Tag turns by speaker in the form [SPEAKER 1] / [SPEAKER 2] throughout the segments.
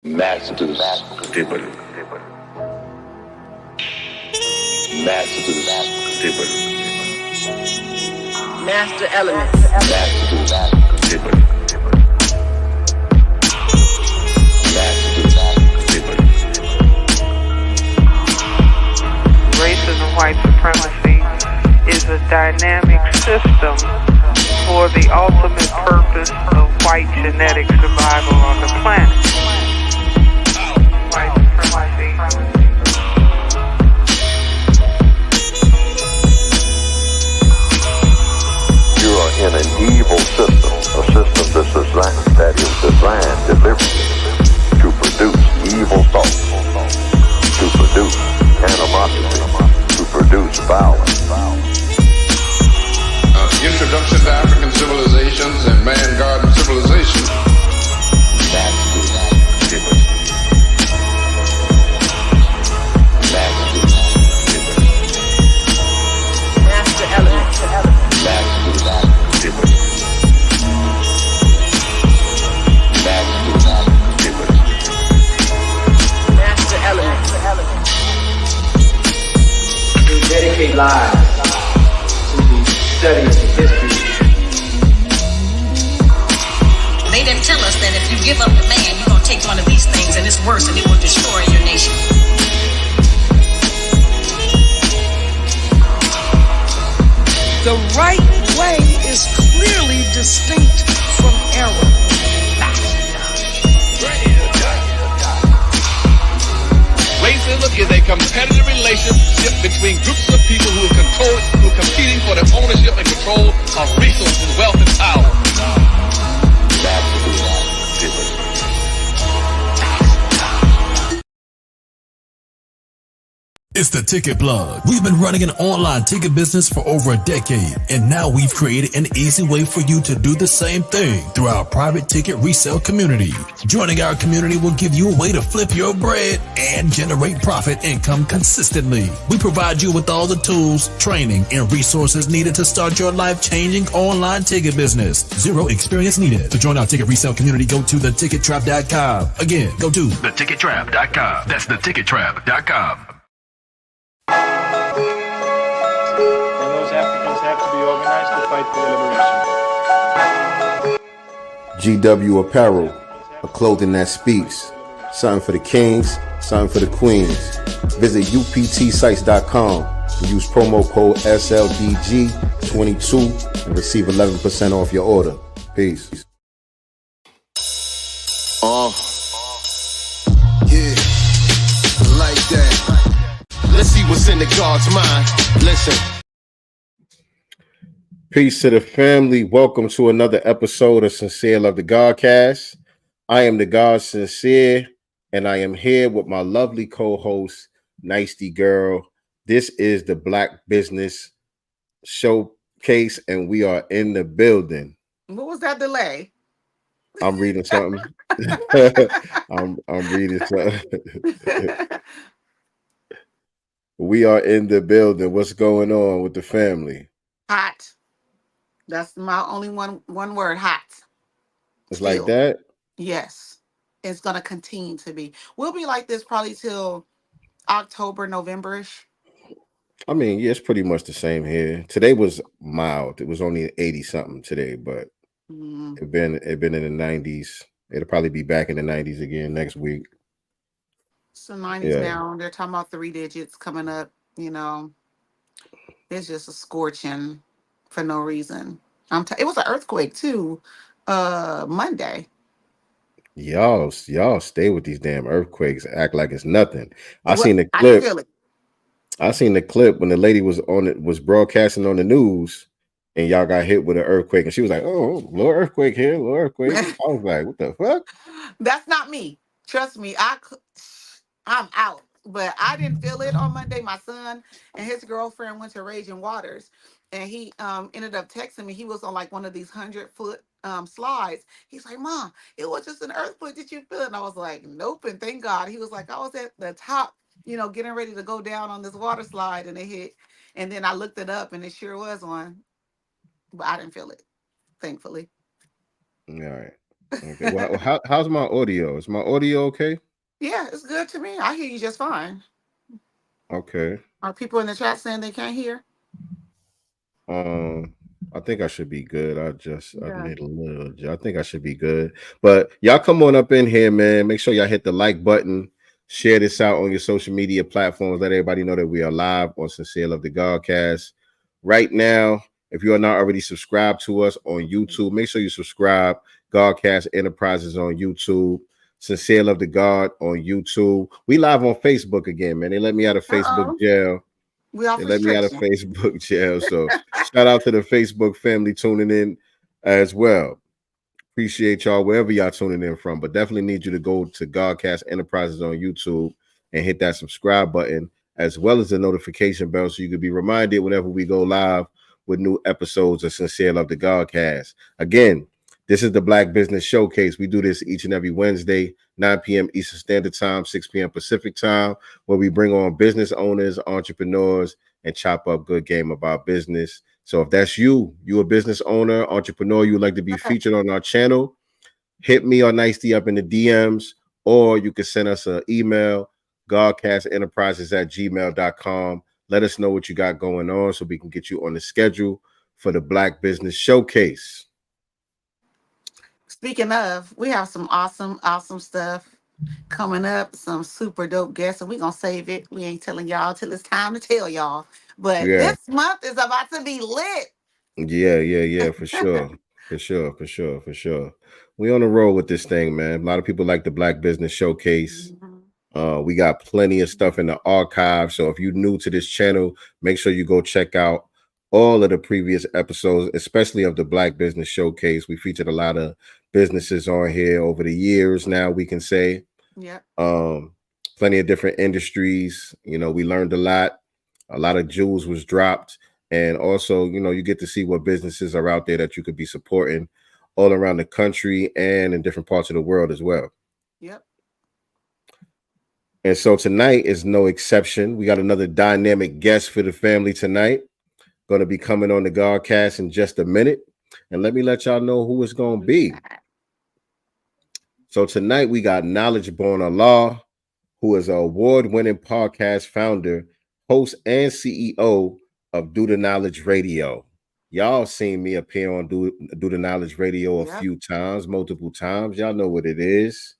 [SPEAKER 1] Masters table. Masters table.
[SPEAKER 2] Master elements.
[SPEAKER 1] Masters table. Masters table.
[SPEAKER 3] Racism, white supremacy is a dynamic system for the ultimate purpose of white genetic survival on the planet. White supremacy.
[SPEAKER 4] You are in an evil system, a system that is designed deliberately to produce evil thoughts, to produce animosity, to produce violence.
[SPEAKER 5] Introduction to African civilizations and man-garden civilization.
[SPEAKER 1] Masters table. Masters table.
[SPEAKER 2] Master elements.
[SPEAKER 1] Masters table. Masters table.
[SPEAKER 2] Master elements.
[SPEAKER 6] We dedicate lives to the study of history.
[SPEAKER 7] They didn't tell us that if you give up the man, you're going to take one of these things and it's worse and it will destroy your nation.
[SPEAKER 8] The right way is clearly distinct from error.
[SPEAKER 9] Racism is a competitive relationship between groups of people who are competing for the ownership and control of resources, wealth, and power.
[SPEAKER 10] It's the Ticket Plug. We've been running an online ticket business for over a decade, and now we've created an easy way for you to do the same thing through our private ticket resale community. Joining our community will give you a way to flip your bread and generate profit income consistently. We provide you with all the tools, training, and resources needed to start your life-changing online ticket business. Zero experience needed. To join our ticket resale community, go to thetickettrap.com. Again, go to thetickettrap.com. That's thetickettrap.com.
[SPEAKER 6] And those Africans have to be organized to fight for their liberation.
[SPEAKER 11] GW Apparel, a clothing that speaks. Something for the kings, something for the queens. Visit uptsites.com and use promo code SLDG22 and receive 11% off your order. Peace.
[SPEAKER 12] Yeah, like that. Let's see what's in the God's mind. Listen.
[SPEAKER 11] Peace to the family. Welcome to another episode of Sincere Love the Godcast. I am the God Sincere, and I am here with my lovely co-host, Nicety Girl. This is the Black Business Showcase, and we are in the building.
[SPEAKER 2] What was that delay?
[SPEAKER 11] I'm reading something. I'm reading something. We are in the building. What's going on with the family?
[SPEAKER 2] Hot. That's my only one word, hot.
[SPEAKER 11] It's like that?
[SPEAKER 2] Yes. It's going to continue to be. We'll be like this probably till October, November-ish.
[SPEAKER 11] I mean, yeah, it's pretty much the same here. Today was mild. It was only 80 something today, but it been in the 90s. It'll probably be back in the 90s again next week.
[SPEAKER 2] So 90s now. They're talking about 3 digits coming up. You know, it's just a scorching for no reason. It was an earthquake too. Monday.
[SPEAKER 11] Y'all stay with these damn earthquakes. Act like it's nothing. I seen the clip.
[SPEAKER 2] I can feel it.
[SPEAKER 11] I seen the clip when the lady was broadcasting on the news, and y'all got hit with an earthquake, and she was like, "Oh, little earthquake here, little earthquake." I was like, "What the fuck?" That's
[SPEAKER 2] not me. Trust me. I'm out, but I didn't feel it on Monday. My son and his girlfriend went to Raging Waters, and he ended up texting me. He was on like one of these 100-foot slides. He's like, "Mom, it was just an earthquake. Did you feel it?" And I was like, "Nope." And thank God. He was like, "I was at the top, getting ready to go down on this water slide, and it hit." And then I looked it up, and it sure was one, but I didn't feel it, thankfully.
[SPEAKER 11] All right. Okay. Well, how's my audio? Is my audio okay?
[SPEAKER 2] Yeah, it's good to me. I hear you just fine.
[SPEAKER 11] Okay.
[SPEAKER 2] Are people in the chat saying they can't hear?
[SPEAKER 11] Um, I think I should be good. I
[SPEAKER 2] Yeah.
[SPEAKER 11] made a little. I think I should be good. But y'all come on up in here, man. Make sure y'all hit the like button. Share this out on your social media platforms. Let everybody know that we are live on Sincere Love the Godcast. Right now, if you are not already subscribed to us on YouTube, make sure you subscribe. Godcast Enterprises on YouTube. Sincere Love the God on YouTube. We live on Facebook again, man. They let me out of Facebook
[SPEAKER 2] Uh-oh.
[SPEAKER 11] jail.
[SPEAKER 2] We off
[SPEAKER 11] They let me out of
[SPEAKER 2] restriction.
[SPEAKER 11] Facebook jail. So shout out to the Facebook family tuning in as well. Appreciate y'all wherever y'all tuning in from, but definitely need you to go to Godcast Enterprises on YouTube and hit that subscribe button as well as the notification bell so you can be reminded whenever we go live with new episodes of Sincere Love the Godcast. Again, this is the Black Business Showcase. We do this each and every Wednesday, 9 p.m. Eastern Standard Time, 6 p.m. Pacific Time, where we bring on business owners, entrepreneurs, and chop up good game about business. So if that's you a business owner, entrepreneur, you would like to be featured on our channel, hit me or Nicey up in the DMs, or you can send us an email, godcastenterprises@gmail.com. Let us know what you got going on so we can get you on the schedule for the Black Business Showcase.
[SPEAKER 2] Speaking of, we have some awesome stuff coming up, some super dope guests, and we're gonna save it. We ain't telling y'all till it's time to tell y'all. But
[SPEAKER 11] Yeah.
[SPEAKER 2] this month is about to be lit.
[SPEAKER 11] Yeah, for sure. For sure. We on the road with this thing, man. A lot of people like the Black Business Showcase.
[SPEAKER 2] Mhm.
[SPEAKER 11] We got plenty of stuff in the archive. So if you're new to this channel, make sure you go check out all of the previous episodes, especially of the Black Business Showcase. We featured a lot of businesses on here over the years now, we can say.
[SPEAKER 2] Yep.
[SPEAKER 11] Plenty of different industries. You know, we learned a lot of jewels was dropped. And also, you know, you get to see what businesses are out there that you could be supporting all around the country and in different parts of the world as well.
[SPEAKER 2] Yep.
[SPEAKER 11] And so tonight is no exception. We got another dynamic guest for the family tonight. Going to be coming on the Godcast in just a minute. And let me let y'all know who it's going to be. So tonight we got Knowledge Born Allah, who is an award-winning podcast founder, host, and CEO of Do the Knowledge Radio. Y'all seen me appear on Do the Knowledge Radio a few times, multiple times. Y'all know what it is.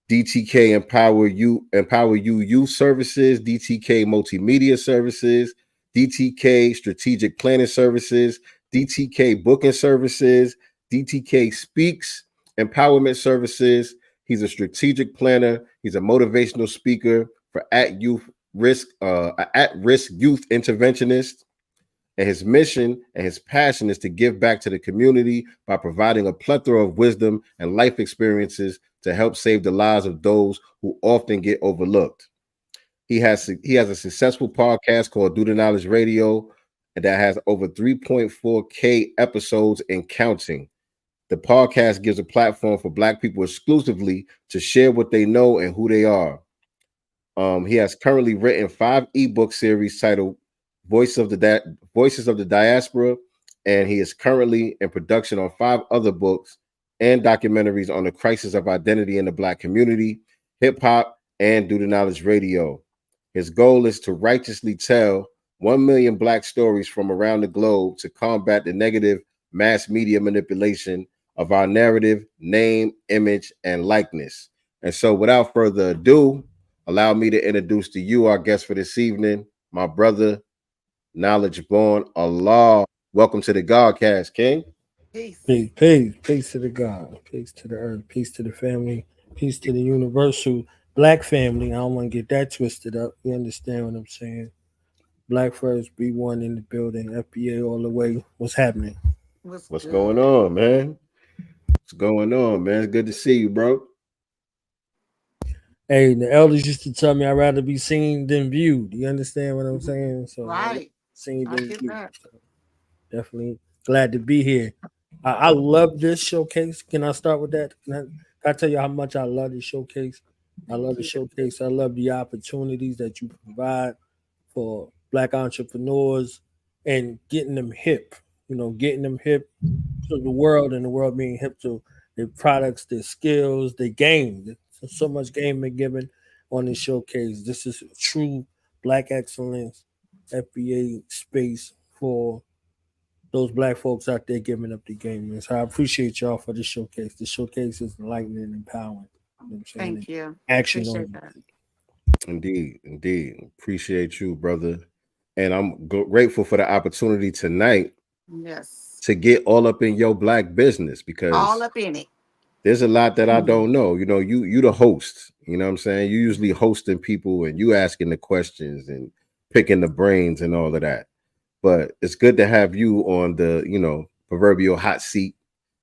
[SPEAKER 11] DTK Empower You Youth Services, DTK Multimedia Services, DTK Strategic Planning Services, DTK Booking Services, DTK Speaks Empowerment Services. He's a strategic planner. He's a motivational speaker for at-risk youth interventionist. And his mission and his passion is to give back to the community by providing a plethora of wisdom and life experiences to help save the lives of those who often get overlooked. He has a successful podcast called Do the Knowledge Radio that has over 3.4K episodes and counting. The podcast gives a platform for Black people exclusively to share what they know and who they are. He has currently written 5 ebook series titled Voices of the Diaspora, and he is currently in production on 5 other books and documentaries on the crisis of identity in the Black community, hip hop, and Do the Knowledge Radio. His goal is to righteously tell 1 million Black stories from around the globe to combat the negative mass media manipulation of our narrative, name, image, and likeness. And so, without further ado, allow me to introduce to you our guest for this evening, my brother, Knowledge Born Allah. Welcome to the Godcast, King.
[SPEAKER 2] Peace.
[SPEAKER 8] Peace to the God, peace to the earth, peace to the family, peace to the universal Black family. I don't want to get that twisted up. You understand what I'm saying? Black first, B1 in the building, FBA all the way. What's happening?
[SPEAKER 11] What's going on, man? What's going on, man? It's good to see you, bro.
[SPEAKER 8] Hey, the elders used to tell me I'd rather be seen than viewed. You understand what I'm saying? So
[SPEAKER 2] Right.
[SPEAKER 8] Seen
[SPEAKER 2] I
[SPEAKER 8] than
[SPEAKER 2] get
[SPEAKER 8] viewed.
[SPEAKER 2] that.
[SPEAKER 8] So definitely glad to be here. I love this showcase. Can I start with that? Can I tell you how much I love this showcase? I love the showcase. I love the opportunities that you provide for Black entrepreneurs and getting them hip. You know, getting them hip to the world and the world being hip to their products, their skills, their game. So much game been given on this showcase. This is true black excellence, FBA space for those black folks out there giving up the game. And so I appreciate y'all for the showcase. The showcase is enlightening and empowering. You know what I'm saying?
[SPEAKER 2] Thank you.
[SPEAKER 8] Action
[SPEAKER 2] Appreciate
[SPEAKER 8] on
[SPEAKER 2] that.
[SPEAKER 11] Indeed, indeed. Appreciate you, brother. And I'm grateful for the opportunity tonight
[SPEAKER 2] Yes.
[SPEAKER 11] to get all up in your black business
[SPEAKER 2] All
[SPEAKER 11] because
[SPEAKER 2] up in it.
[SPEAKER 11] there's a lot that I don't know. You know, you the host. You know what I'm saying? You usually hosting people and you asking the questions and picking the brains and all of that. But it's good to have you on the, proverbial hot seat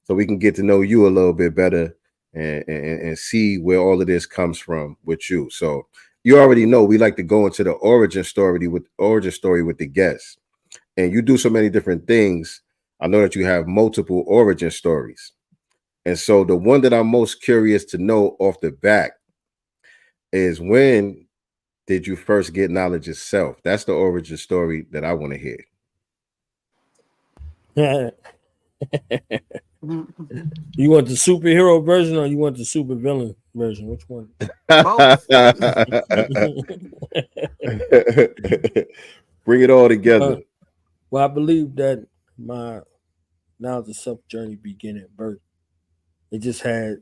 [SPEAKER 11] so we can get to know you a little bit better and see where all of this comes from with you. So you already know we like to go into the origin story with the guests. And you do so many different things. I know that you have multiple origin stories. And so the one that I'm most curious to know off the bat is, when did you first get knowledge yourself? That's the origin story that I want to hear.
[SPEAKER 8] Yeah. You want the superhero version or you want the supervillain version? Which one?
[SPEAKER 2] Both.
[SPEAKER 11] Bring it all together.
[SPEAKER 8] Well, I believe that my knowledge of self journey began at birth. It just had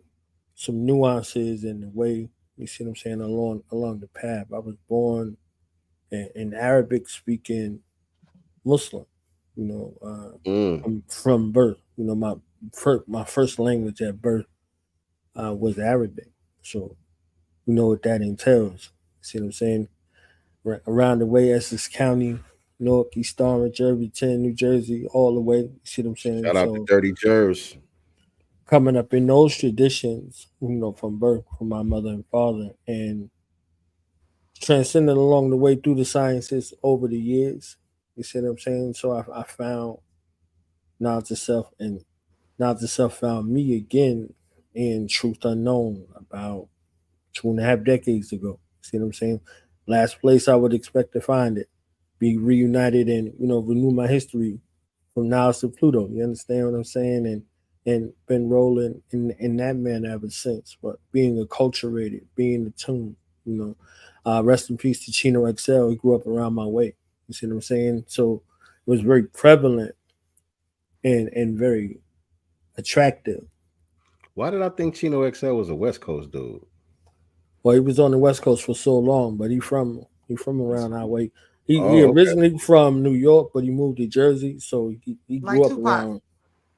[SPEAKER 8] some nuances in the way, you see what I'm saying, along the path. I was born an Arabic speaking Muslim, from birth. My first language at birth was Arabic. So you know what that entails. See what I'm saying? Around the way, Essex County, Newark, East Orange, Irvington, New Jersey, all the way. You see what I'm saying?
[SPEAKER 11] Shout out to Dirty Jers.
[SPEAKER 8] Coming up in those traditions, from birth, from my mother and father, and transcending along the way through the sciences over the years. You see what I'm saying? So I found knowledge of self, and knowledge of self found me again in Truth Unknown about 2.5 decades ago. See what I'm saying? Last place I would expect to find it. Be reunited and, renew my history from now to Pluto. You understand what I'm saying? And been rolling in that manner ever since. But being acculturated, being attuned, rest in peace to Chino XL. He grew up around my way. You see what I'm saying? So it was very prevalent and very attractive.
[SPEAKER 11] Why did I think Chino XL was a West Coast dude?
[SPEAKER 8] Well, he was on the West Coast for so long, but he from around our way. He
[SPEAKER 11] Okay.
[SPEAKER 8] originally from New York, but he moved to Jersey, so he grew
[SPEAKER 2] Like
[SPEAKER 8] up
[SPEAKER 2] Tupac.
[SPEAKER 8] around.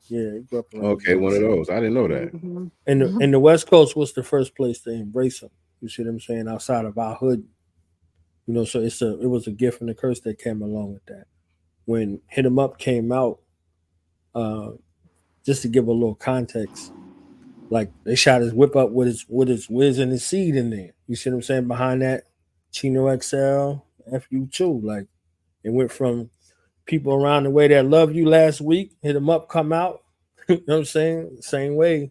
[SPEAKER 8] Yeah, he grew up around.
[SPEAKER 11] Okay,
[SPEAKER 8] Jersey.
[SPEAKER 11] one of those. I didn't know that.
[SPEAKER 2] Mm-hmm.
[SPEAKER 8] And the West Coast was the first place to embrace him. You see what I'm saying? Outside of our hood, so it was a gift and a curse that came along with that. When Hit 'Em Up came out, just to give a little context, like they shot his whip up with his whiz and his seed in there. You see what I'm saying? Behind that, Chino XL, FU2. Like it went from people around the way that love you last week, Hit 'Em Up come out. You know what I'm saying? Same way.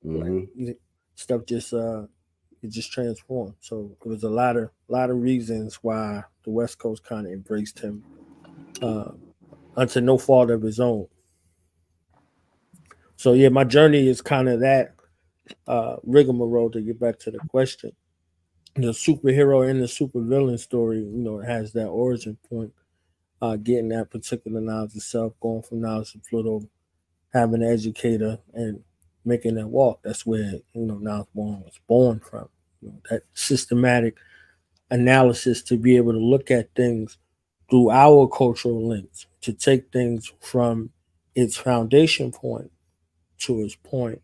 [SPEAKER 11] Mm-hmm.
[SPEAKER 8] Like, stuff just it just transformed. So it was a lot of reasons why the West Coast kind of embraced him unto no fault of his own. So yeah, my journey is kind of that rigmarole. To get back to the question, the superhero and the supervillain story, it has that origin point. Getting that particular knowledge of self, going from knowledge to Pluto, having an educator, and making that walk. That's where knowledge was born from. That systematic analysis to be able to look at things through our cultural lens, to take things from its foundation point to its point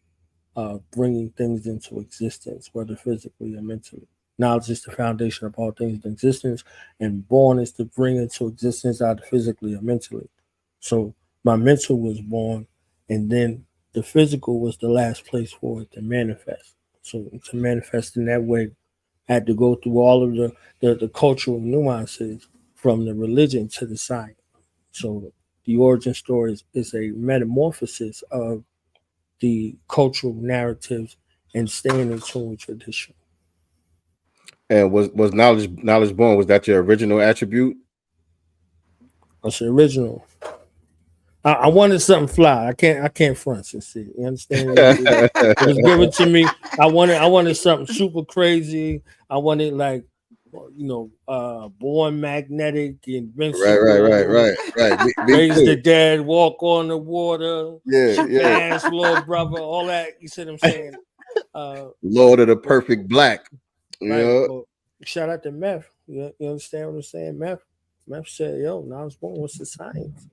[SPEAKER 8] of bringing things into existence, whether physically or mentally. Knowledge is the foundation of all things in existence, and born is to bring into existence either physically or mentally. So my mental was born, and then the physical was the last place for it to manifest. So to manifest in that way, I had to go through all of the cultural nuances from the religion to the science. So the origin story is a metamorphosis of the cultural narratives and staying in tune with tradition.
[SPEAKER 11] And was knowledge born? Was that your original attribute?
[SPEAKER 8] What's the original? I wanted something fly. I can't front and see. You understand? It was given to me. I wanted something super crazy. I wanted like, born magnetic, invincible,
[SPEAKER 11] right. Me
[SPEAKER 8] raise the
[SPEAKER 11] too.
[SPEAKER 8] dead, walk on the water,
[SPEAKER 11] Yeah,
[SPEAKER 8] shake
[SPEAKER 11] yeah.
[SPEAKER 8] hands, little brother, all that. You see what I'm saying?
[SPEAKER 11] Lord of the
[SPEAKER 8] But
[SPEAKER 11] Perfect Black. You
[SPEAKER 8] right,
[SPEAKER 11] know?
[SPEAKER 8] but shout out to Meth. You understand what I'm saying? Meth said, "Yo, knowledge born. What's the science?"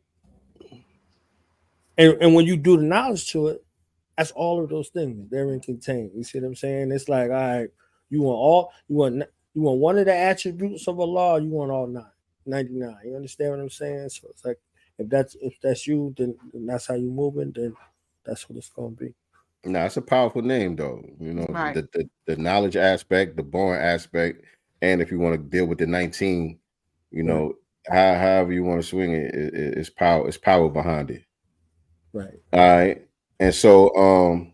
[SPEAKER 8] And when you do the knowledge to it, that's all of those things therein contained. You see what I'm saying? It's like, all right, you want one of the attributes of Allah, you want all 99. You understand what I'm saying? So it's like if that's you, then that's how you moving, then that's what it's gonna be.
[SPEAKER 11] Nah, it's a powerful name though. You know,
[SPEAKER 2] Right.
[SPEAKER 11] the knowledge aspect, the born aspect, and if you want to deal with the 19, you
[SPEAKER 8] Right.
[SPEAKER 11] know, however you want to swing it, it's power behind it.
[SPEAKER 8] Right.
[SPEAKER 11] All right. And so all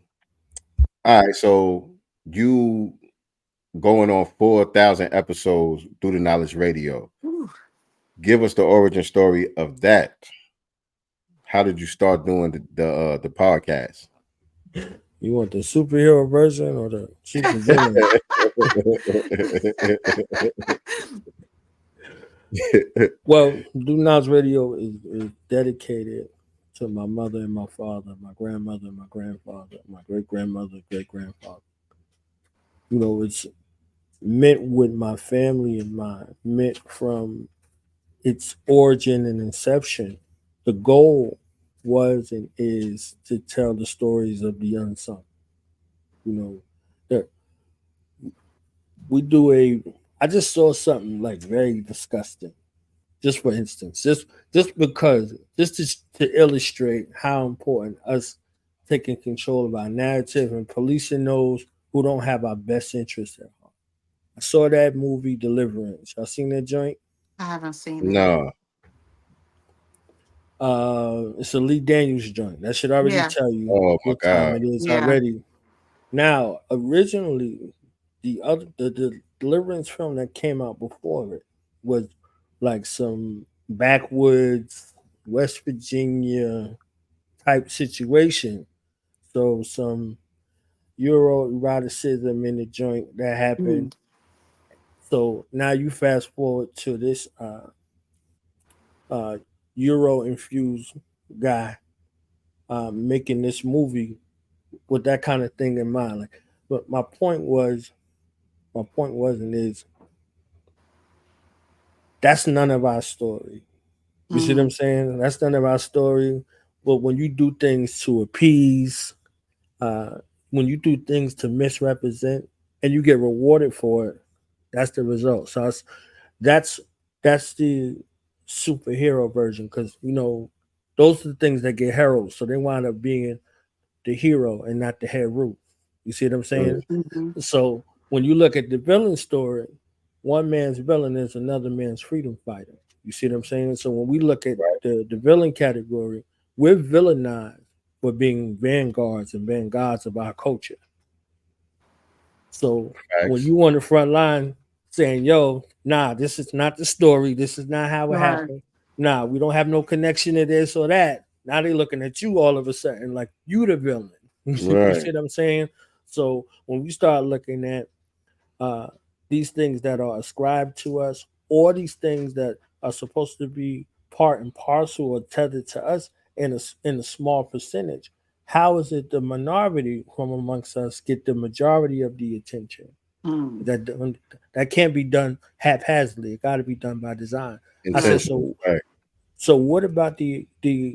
[SPEAKER 11] right, so you going on 4,000 episodes through the Knowledge Radio.
[SPEAKER 2] Whew.
[SPEAKER 11] Give us the origin story of that. How did you start doing the podcast?
[SPEAKER 8] You want the superhero version or the super villain? Well, Do Not's Radio is dedicated to my mother and my father, my grandmother, my grandfather, my great grandmother, great grandfather. It's meant with my family in mind, meant from its origin and inception. The goal was and is to tell the stories of the unsung. That we do I just saw something like very disgusting. Just for instance, just to illustrate how important us taking control of our narrative and policing those who don't have our best interests at heart. I saw that movie Deliverance. Y'all seen that joint?
[SPEAKER 2] I haven't seen it.
[SPEAKER 11] No.
[SPEAKER 8] It's a Lee Daniels joint. That should already
[SPEAKER 2] Yeah.
[SPEAKER 8] tell you
[SPEAKER 11] Oh my
[SPEAKER 8] what time
[SPEAKER 11] God.
[SPEAKER 8] it is
[SPEAKER 2] Yeah.
[SPEAKER 8] already. Now, originally, the Deliverance film that came out before it was like some backwoods West Virginia type situation. So some Euro eroticism in the joint that happened.
[SPEAKER 2] Mm.
[SPEAKER 8] So now you fast forward to this Euro infused guy making this movie with that kind of thing in mind. Like, but my point was and is that's none of our story. You see what I'm
[SPEAKER 2] Mm.
[SPEAKER 8] saying? That's none of our story. But when you do things to appease, when you do things to misrepresent, and you get rewarded for it, that's the result. So that's that's the superhero version because those are the things that get heralded. So they wind up being the hero and not the hero. You see what I'm saying?
[SPEAKER 2] Mm-hmm.
[SPEAKER 8] So when you look at the villain story, one man's villain is another man's freedom fighter. You see what I'm saying? So when we look at the villain category, we're villainized for being vanguards and vanguards of our culture. So when
[SPEAKER 11] Facts.
[SPEAKER 8] you on the front line saying, yo, nah, this is not the story. This is not how it
[SPEAKER 2] Right.
[SPEAKER 8] happened. Nah, we don't have no connection to this or that. Now they looking at you all of a sudden like you the villain. You see
[SPEAKER 11] Right.
[SPEAKER 8] what I'm saying? So when we start looking at uh, these things that are ascribed to us, or these things that are supposed to be part and parcel or tethered to us in a small percentage, how is it the minority from amongst us get the majority of the attention?
[SPEAKER 2] Mm.
[SPEAKER 8] That can't be done haphazardly. It got to be done by design. I said
[SPEAKER 2] Right.
[SPEAKER 11] Intentional.
[SPEAKER 8] so.
[SPEAKER 11] Right.
[SPEAKER 8] So what about the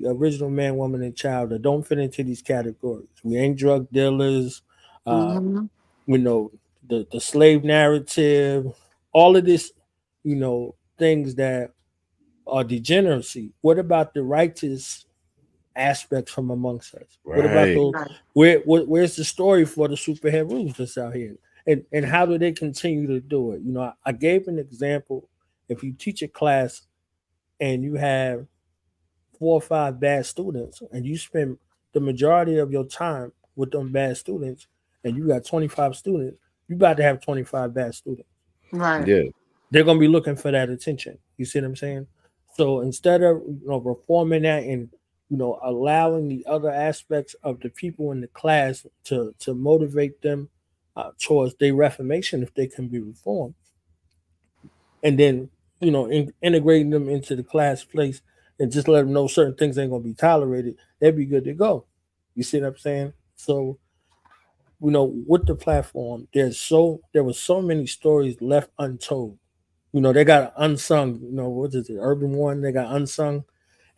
[SPEAKER 8] original man, woman, and child that don't fit into these categories? We ain't drug dealers. Uh,
[SPEAKER 2] Mm-hmm.
[SPEAKER 8] the slave narrative, all of this, things that are degeneracy. What about the righteous aspects from amongst us? What about
[SPEAKER 11] Right.
[SPEAKER 8] those?
[SPEAKER 2] Right.
[SPEAKER 8] Where's the story for the superheroes that's out here? And how do they continue to do it? I gave an example. If you teach a class and you have 4 or 5 bad students and you spend the majority of your time with them bad students and you got 25 students, you about to have 25 bad students.
[SPEAKER 2] Right.
[SPEAKER 11] Yeah.
[SPEAKER 8] They're gonna be looking for that attention. You see what I'm saying? So instead of reforming that and allowing the other aspects of the people in the class to motivate them towards their reformation if they can be reformed, and then integrating them into the class place and just let them know certain things ain't gonna be tolerated, they'd be good to go. You see what I'm saying? So with the platform, there was so many stories left untold. They got unsung. What is it? Urban One. They got unsung,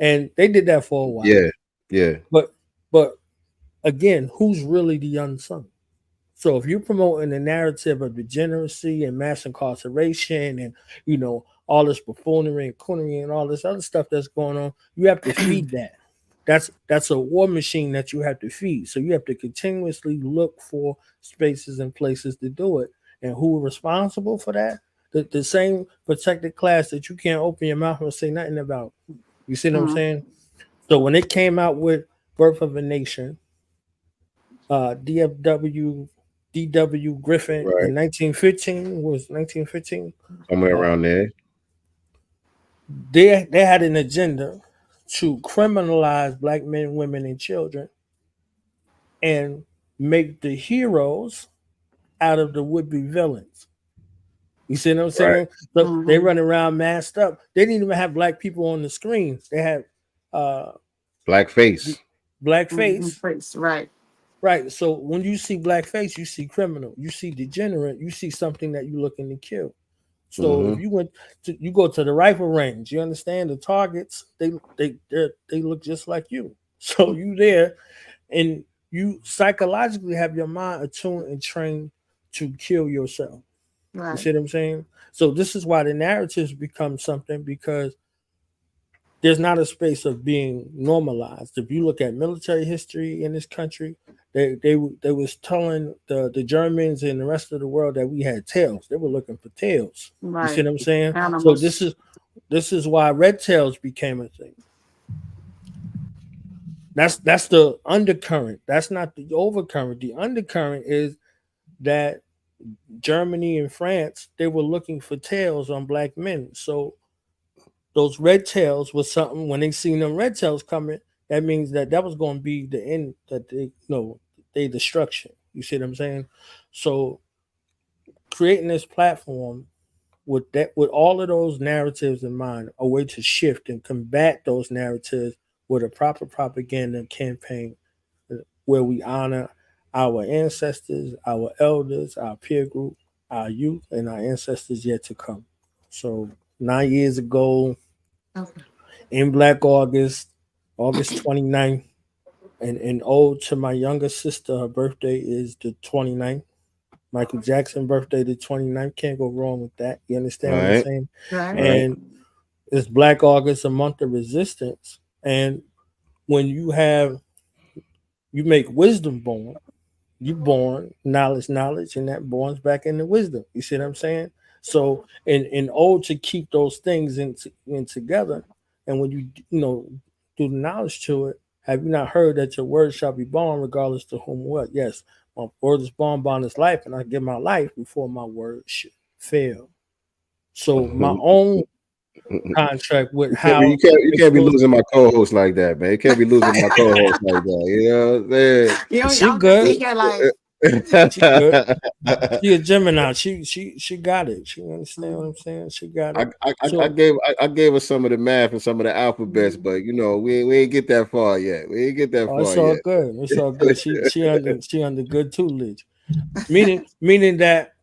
[SPEAKER 8] and they did that for a while.
[SPEAKER 11] Yeah, yeah.
[SPEAKER 8] But again, who's really the unsung? So if you're promoting the narrative of degeneracy and mass incarceration and all this buffoonery and coonery and all this other stuff that's going on, you have to feed that. That's a war machine that you have to feed. So you have to continuously look for spaces and places to do it. And who are responsible for that? The same protected class that you can't open your mouth and say nothing about. You see what I'm saying? So when it came out with Birth of a Nation, DFW DW Griffin
[SPEAKER 11] Right.
[SPEAKER 8] in 1915 was 1915.
[SPEAKER 11] Somewhere around there.
[SPEAKER 8] They had an agenda to criminalize black men, women, and children, and make the heroes out of the would-be villains. You see what I'm saying?
[SPEAKER 11] Right.
[SPEAKER 8] So they run around masked up. They didn't even have black people on the screen. They had
[SPEAKER 11] blackface.
[SPEAKER 2] Blackface, right.
[SPEAKER 8] Right. So when you see blackface, you see criminal, you see degenerate, you see something that you're looking to kill. So if you go to the rifle range, you understand the targets, they look just like you. So you there, and you psychologically have your mind attuned and trained to kill yourself.
[SPEAKER 2] Right.
[SPEAKER 8] You see what I'm saying? So this is why the narratives become something, because there's not a space of being normalized. If you look at military history in this country, they was telling the Germans and the rest of the world that we had tails. They were looking for tails.
[SPEAKER 2] Right.
[SPEAKER 8] You see what I'm saying?
[SPEAKER 2] Animals.
[SPEAKER 8] So this is why red tails became a thing. That's the undercurrent. That's not the overcurrent. The undercurrent is that Germany and France, they were looking for tails on black men. So those red tails was something. When they seen them red tails coming, that means that was going to be the end, that they destruction. You see what I'm saying? So creating this platform with all of those narratives in mind, a way to shift and combat those narratives with a proper propaganda campaign where we honor our ancestors, our elders, our peer group, our youth, and our ancestors yet to come. So 9 years ago, in Black August 29th, and ode to my younger sister, her birthday is the 29th. Michael Jackson birthday the 29th. Can't go wrong with that. You understand what I'm saying?
[SPEAKER 2] Right.
[SPEAKER 8] And it's Black August, a month of resistance. And when you make wisdom born, you born knowledge, and that borns back into wisdom. You see what I'm saying? So in order to keep those things in together, and when you do the knowledge to it, have you not heard that your word shall be born regardless to whom what? Yes, my word is born by this life, and I give my life before my word should fail. So my own contract with how
[SPEAKER 11] you can't be losing my co-host like that, man. You can't be losing my co-host like that. You know what I'm saying?
[SPEAKER 8] She good. She good. She a Gemini. She got it. She understand what I'm saying. She got it.
[SPEAKER 11] I gave her some of the math and some of the alphabets, but we ain't get that far yet. We ain't get that far
[SPEAKER 8] it's all
[SPEAKER 11] yet.
[SPEAKER 8] good. It's all good. She under good tutelage. Meaning that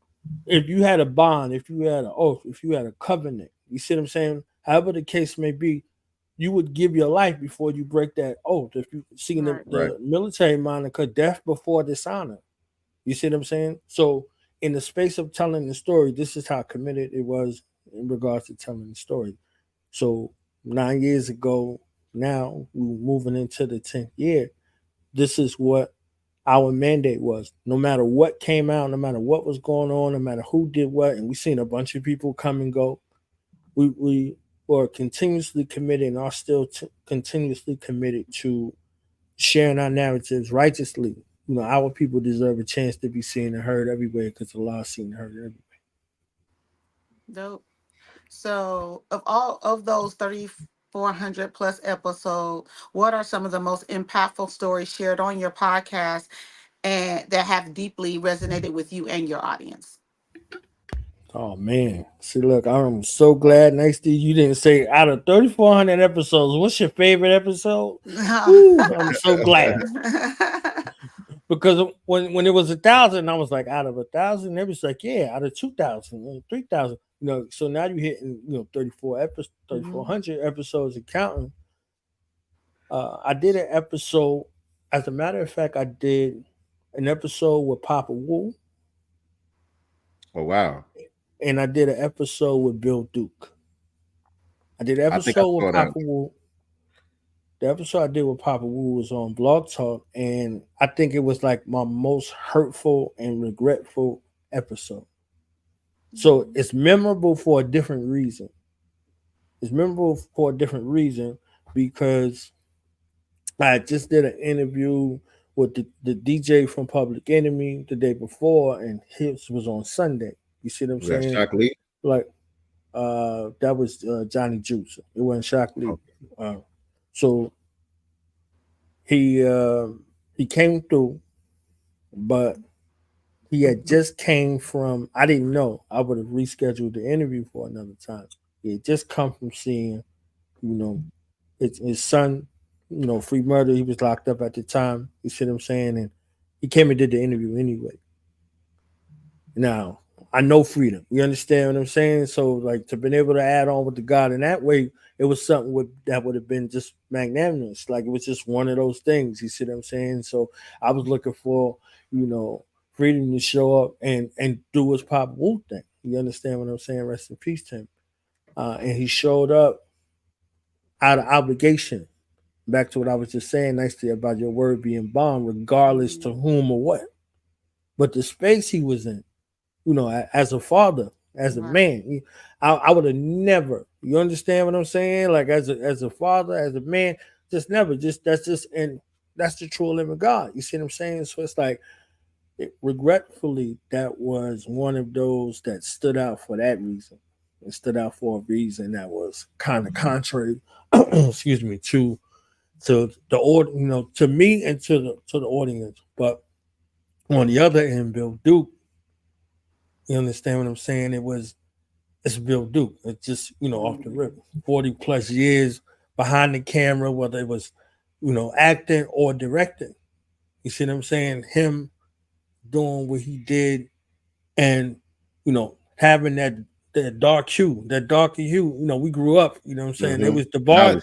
[SPEAKER 8] if you had a bond, if you had an oath, if you had a covenant, you see what I'm saying? However the case may be, you would give your life before you break that oath. If you see the military moniker, death before dishonor. You see what I'm saying? So in the space of telling the story, this is how committed it was in regards to telling the story. So 9 years ago, now we're moving into the 10th year. This is what our mandate was. No matter what came out, no matter what was going on, no matter who did what, and we've seen a bunch of people come and go, we were continuously committed and are still continuously committed to sharing our narratives righteously. Our people deserve a chance to be seen and heard everywhere because the law is seen and heard everywhere.
[SPEAKER 2] Dope. So of all of those 30 400 plus episode, what are some of the most impactful stories shared on your podcast and that have deeply resonated with you and your audience?
[SPEAKER 8] Oh man. See, look, I'm so glad next to you didn't say out of 3,400 episodes, what's your favorite episode? Ooh, I'm so glad. Because when it was 1,000, I was like, out of 1,000, it was like, yeah, out of 2,000, 3,000. So now you're hitting 3,400 episodes and counting. I did an episode. As a matter of fact, I did an episode with Papa Wu.
[SPEAKER 11] Oh wow!
[SPEAKER 8] And I did an episode with Bill Duke. I did an
[SPEAKER 11] I think I
[SPEAKER 8] episode with
[SPEAKER 11] saw that.
[SPEAKER 8] Papa Wu. The episode I did with Papa Wu was on Blog Talk, and I think it was like my most hurtful and regretful episode. So it's memorable for a different reason. It's memorable for a different reason because I just did an interview with the DJ from Public Enemy the day before, and his was on Sunday. You see what I'm
[SPEAKER 11] Was that
[SPEAKER 8] saying?
[SPEAKER 11] Shock Lee?
[SPEAKER 8] Like that was Johnny Juice. It wasn't Shock Lee. So he came through, but he had just came from. I didn't know. I would have rescheduled the interview for another time. He had just come from seeing, his son, free murder. He was locked up at the time. You see what I'm saying? And he came and did the interview anyway. Now, I know freedom. You understand what I'm saying? So, like, to been able to add on with the God in that way, it was something that would have been just magnanimous. Like, it was just one of those things. You see what I'm saying? So, I was looking for, freedom to show up and do his Pop Wu thing. You understand what I'm saying? Rest in peace to him. And he showed up out of obligation. Back to what I was just saying nicely about your word being bond, regardless to whom or what. But the space he was in, as a father, as a man, I would have never. You understand what I'm saying? Like as a father, as a man, just never. That's the true living God. You see what I'm saying? So it's like, regretfully, that was one of those that stood out for that reason. It stood out for a reason that was kind of contrary, excuse me, to the order, to me and to the audience. But on the other end, Bill Duke, you understand what I'm saying? It's Bill Duke. It's just, off the rip. 40 plus years behind the camera, whether it was, acting or directing. You see what I'm saying? Him doing what he did and, having that darker hue. We grew up, you know what I'm saying?
[SPEAKER 11] Mm-hmm.
[SPEAKER 8] There was the bar,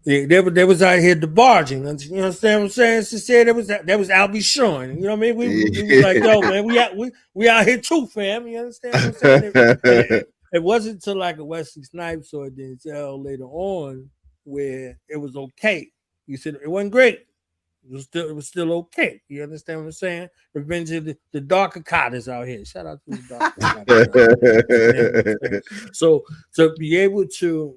[SPEAKER 8] they was out here debarging. You understand what I'm saying? She said there was Albie Sean. You know what I mean? We was like, yo, man, we out here too, fam. You understand what I'm saying? It wasn't until like a Wesley Snipes or Denzel later on where it was okay. You said it wasn't great. It was still okay. You understand what I'm saying? Revenge of the darker cotters out here. Shout out to the darker cotters. So to be able to,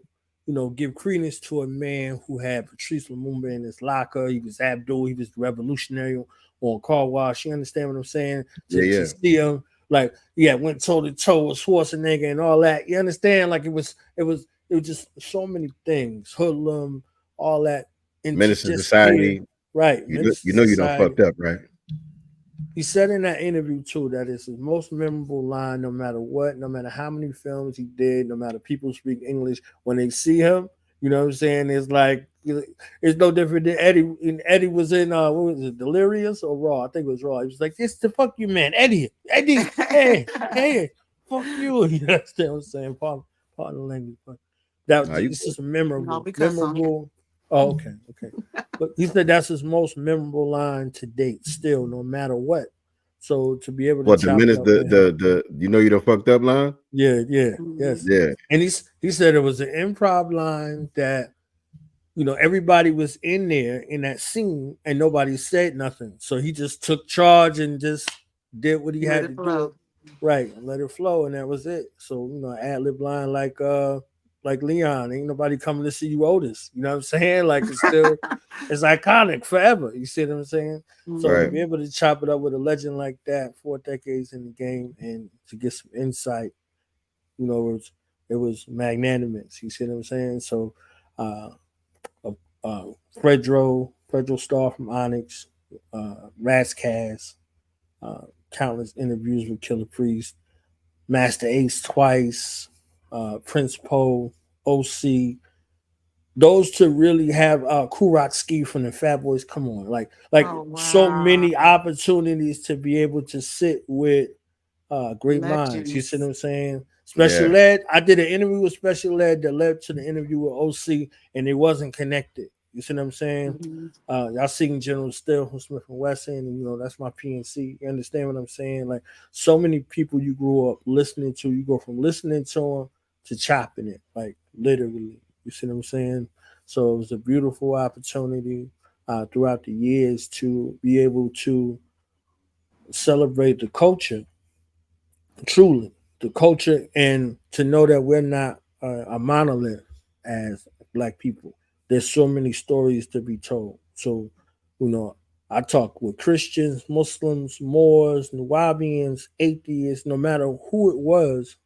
[SPEAKER 8] give credence to a man who had Patrice Lumumba in his locker. He was Abdul. He was revolutionary on Car Wash. You understand what I'm saying? To see him, like, went toe to toe with Schwarzenegger and all that. You understand? Like it was just so many things. Hoodlum, all that.
[SPEAKER 11] Menace to society.
[SPEAKER 8] Right.
[SPEAKER 11] You know you done fucked up, right?
[SPEAKER 8] He said in that interview too that it's his most memorable line, no matter what, no matter how many films he did, no matter people speak English, when they see him, you know what I'm saying? It's like it's no different than Eddie. And Eddie was in what was it, Delirious or Raw? I think it was Raw. He was like, "It's the fuck you, man, Eddie, hey, fuck you." You understand what I'm saying? Part of the language, but it's just memorable. Oh, okay. But he said that's his most memorable line to date, still, no matter what. So to be able to
[SPEAKER 11] the minute the you done fucked up line?
[SPEAKER 8] Yes.
[SPEAKER 11] Yeah.
[SPEAKER 8] And he said it was an improv line that everybody was in there in that scene and nobody said nothing. So he just took charge and just did what he had to do. Right, and let it flow, and that was it. So, ad-lib line like Leon, ain't nobody coming to see you, Otis. You know what I'm saying? Like it's still it's iconic forever. You see what I'm saying? So to be able to chop it up with a legend like that, 4 decades in the game, and to get some insight, It was magnanimous. You see what I'm saying? So, uh, uh, uh Fredro Starr from Onyx, Razzcast, countless interviews with Killer Priest, Master Ace twice, Prince Poe, OC. Those to really have Kurok Ski from the Fat Boys. Come on, like
[SPEAKER 2] Oh
[SPEAKER 8] so
[SPEAKER 2] wow.
[SPEAKER 8] many opportunities to be able to sit with great minds. You see what
[SPEAKER 2] Legends.
[SPEAKER 8] I'm saying?
[SPEAKER 11] Yeah.
[SPEAKER 8] Special Ed. I did an interview with Special Ed that led to the interview with OC, and it wasn't connected. You see what I'm saying?
[SPEAKER 2] Mhm.
[SPEAKER 8] Y'all seen General Still from Smith and Wesson, and that's my PNC. You understand what I'm saying? Like so many people you grew up listening to, you go from listening to them to chopping it, like literally. You see what I'm saying? So it was a beautiful opportunity throughout the years to be able to celebrate the culture, truly the culture, and to know that we're not a monolith as Black people. There's so many stories to be told. So, you know, I talk with Christians, Muslims, Moors, Nuwabians, atheists, no matter who it was,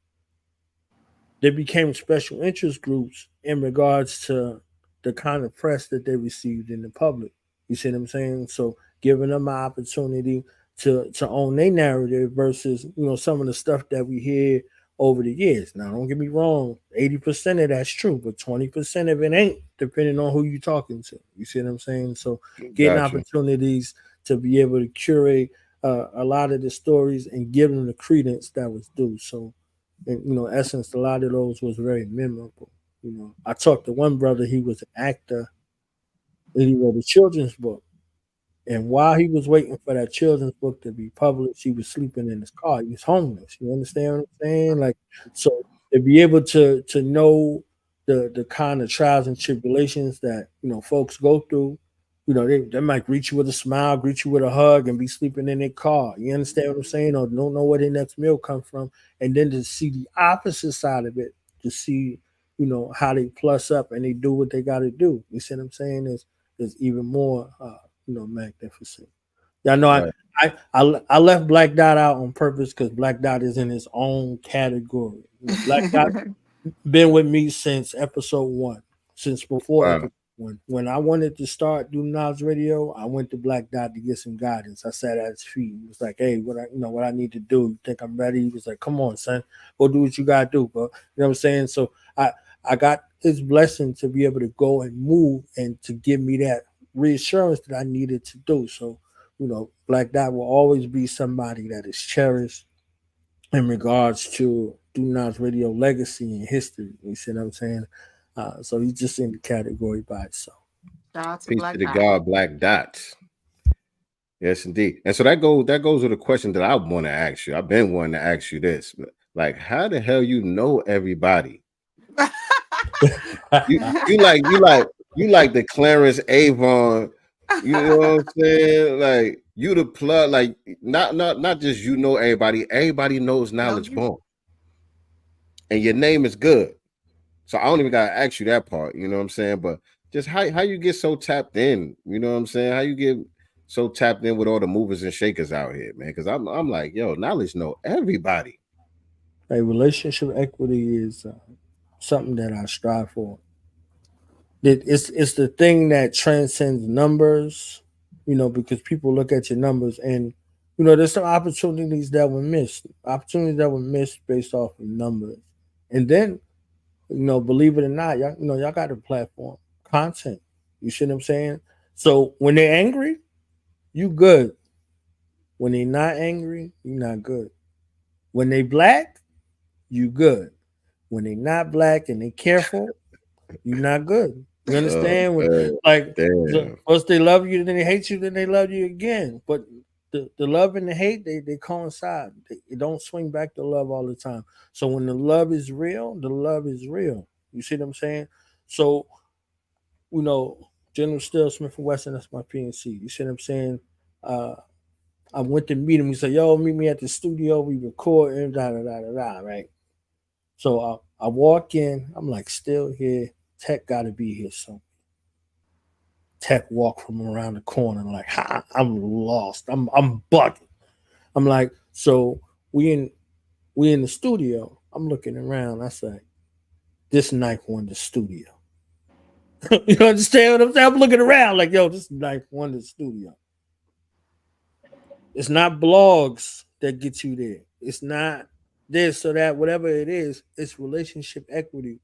[SPEAKER 8] they became special interest groups in regards to the kind of press that they received in the public. You see what I'm saying? So giving them an opportunity to own their narrative versus some of the stuff that we hear over the years. Now, don't get me wrong, 80% of that's true, but 20% of it ain't, depending on who you're talking to. You see what I'm saying? So getting
[SPEAKER 11] Got you.
[SPEAKER 8] opportunities to be able to curate a lot of the stories and give them the credence that was due. So and essence, a lot of those was very memorable. I talked to one brother, he was an actor, and he wrote a children's book. And while he was waiting for that children's book to be published, he was sleeping in his car. He was homeless. You understand what I'm saying? Like, so to be able to know the kind of trials and tribulations that folks go through, they might greet you with a smile, greet you with a hug, and be sleeping in their car. You understand what I'm saying? Or don't know where their next meal come from, and then to see the opposite side of it, to see how they plus up and they do what they got to do. You see what I'm saying? Is even more. Magnificent. Yeah, know
[SPEAKER 11] Right.
[SPEAKER 8] I left Black Dot out on purpose because Black Dot is in its own category. Black Dot been with me since episode one, since before
[SPEAKER 11] Wow.
[SPEAKER 8] episode one. When I wanted to start Do Knobs Radio, I went to Black Dot to get some guidance. I sat at his feet. He was like, "Hey, what I need to do? You think I'm ready?" He was like, "Come on, son, go do what you gotta do, bro." You know what I'm saying? So I got his blessing to be able to go and move and to give me that reassurance that I needed to do. So, Black Dot will always be somebody that is cherished in regards to Do Not's radio legacy and history. You see what I'm saying? So he's just in the category by itself.
[SPEAKER 2] Shout out to
[SPEAKER 11] Peace
[SPEAKER 2] Black
[SPEAKER 11] to the
[SPEAKER 2] Dot.
[SPEAKER 11] God, Black Dots. Yes, indeed. And so that goes with a question that I want to ask you. I've been wanting to ask you this. Like, how the hell you know everybody? You like the Clarence Avon. You know what I'm saying? Like you the plug. Like not just everybody. Everybody knows
[SPEAKER 2] No,
[SPEAKER 11] Knowledge
[SPEAKER 2] you.
[SPEAKER 11] Bone, and your name is good. So I don't even gotta ask you that part. You know what I'm saying? But just how you get so tapped in. You know what I'm saying? How you get so tapped in with all the movers and shakers out here, man? Because I'm like, yo, Knowledge know everybody.
[SPEAKER 8] A relationship equity is something that I strive for. It's the thing that transcends numbers, because people look at your numbers and there's some opportunities that were missed based off of numbers, and then believe it or not, y'all got a platform, content. You see what I'm saying? So when they're angry, you good. When they're not angry, you not good. When they black, you good. When they not black and they careful, you not good. You understand? When like
[SPEAKER 11] Damn.
[SPEAKER 8] first they love you, then they hate you, then they love you again. But the love and the hate, they coincide. They don't swing back to love all the time. So when the love is real, the love is real. You see what I'm saying? So, General Still Smith and Wesson, that's my PNC. You see what I'm saying? Uh I went to meet him. He said, "Yo, meet me at the studio. We record and da da da da da." Right. So I walk in. I'm like, still here. Tech got to be here. So Tech walk from around the corner. Like, ha, I'm lost. I'm bugging. I'm like, so we in the studio. I'm looking around. I say, this Ninth Wonder studio. You understand what I'm saying? I'm looking around like, yo, this is Ninth Wonder studio. It's not blogs that get you there. It's not this or that, whatever it is. It's relationship equity.